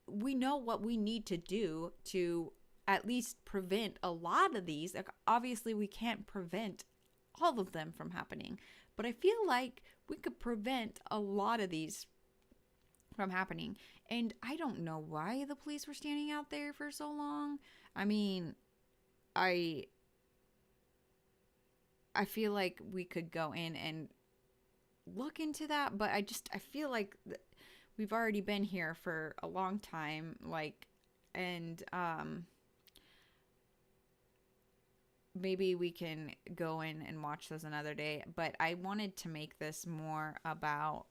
we know what we need to do to at least prevent a lot of these. Like, obviously, we can't prevent all of them from happening, but I feel like we could prevent a lot of these from happening. And I don't know why the police were standing out there for so long. I mean, I feel like we could go in and look into that, but I feel like we've already been here for a long time, like, and maybe we can go in and watch those another day. But I wanted to make this more about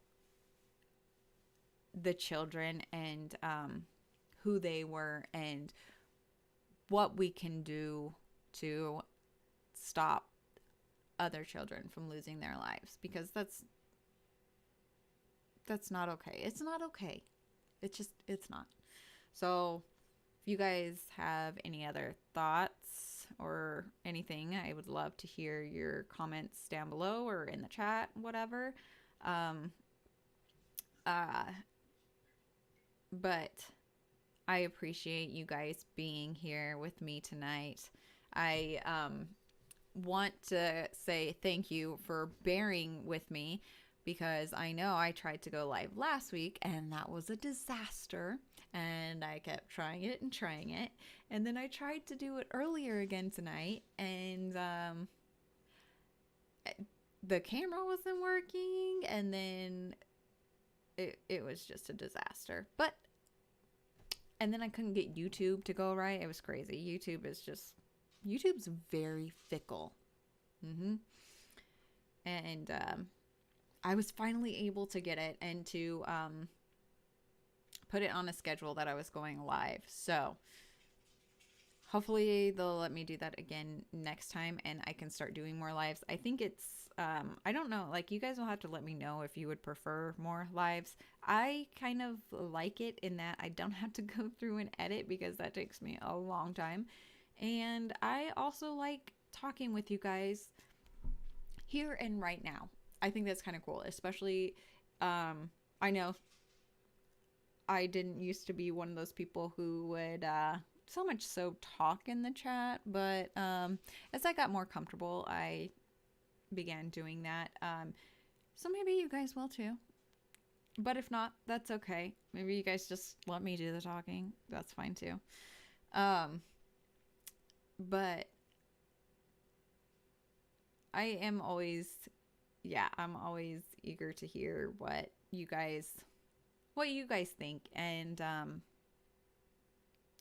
the children and who they were and what we can do to stop other children from losing their lives, because that's not okay. It's not okay. It's not. So if you guys have any other thoughts or anything, I would love to hear your comments down below or in the chat, whatever. But I appreciate you guys being here with me tonight. I want to say thank you for bearing with me, because I know I tried to go live last week and that was a disaster, and I kept trying it, and then I tried to do it earlier again tonight, and the camera wasn't working, and then it was just a disaster. And then I couldn't get YouTube to go right. It was crazy. YouTube's very fickle. And I was finally able to get it and to put it on a schedule that I was going live. So hopefully they'll let me do that again next time and I can start doing more lives. I think it's, I don't know, like, you guys will have to let me know if you would prefer more lives. I kind of like it in that I don't have to go through and edit, because that takes me a long time. And I also like talking with you guys here and right now. I think that's kind of cool, especially, I know I didn't used to be one of those people who would so much so talk in the chat, but as I got more comfortable, I began doing that. So maybe you guys will too. But if not, that's okay. Maybe you guys just let me do the talking. That's fine too. But I am always, I'm always eager to hear what you guys think. And,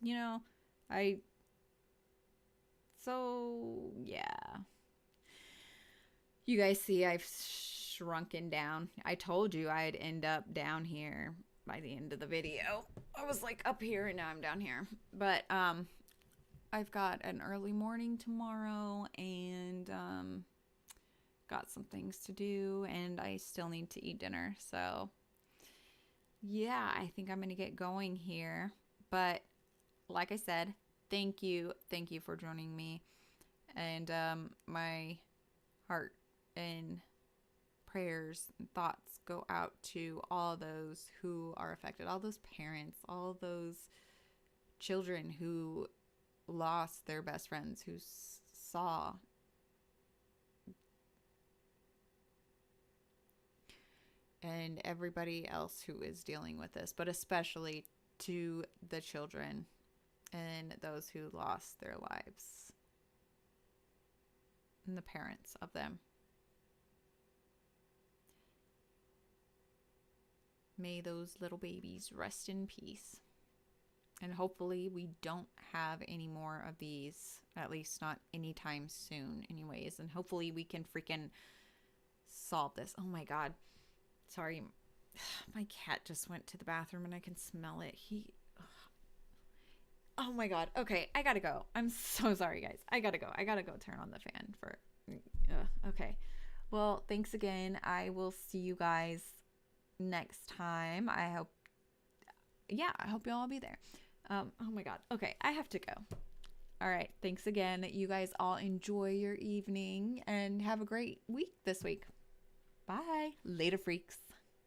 you know, you guys see I've shrunken down. I told you I'd end up down here by the end of the video. I was like up here and now I'm down here. But, I've got an early morning tomorrow and, got some things to do, and I still need to eat dinner. So yeah, I think I'm going to get going here. But like I said, thank you for joining me. And my heart and prayers and thoughts go out to all those who are affected, all those parents, all those children who lost their best friends, who saw and everybody else who is dealing with this, but especially to the children and those who lost their lives and the parents of them. May those little babies rest in peace. And hopefully we don't have any more of these, at least not anytime soon anyways. And hopefully we can freaking solve this. Oh my God. Sorry, my cat just went to the bathroom and I can smell it. Oh my God. Okay, I gotta go. I'm so sorry, guys. I gotta go. I gotta go turn on the fan for, okay. Well, thanks again. I will see you guys next time. I hope you'll all be there. Oh my God. Okay, I have to go. All right, thanks again. You guys all enjoy your evening and have a great week this week. Bye. Later, freaks.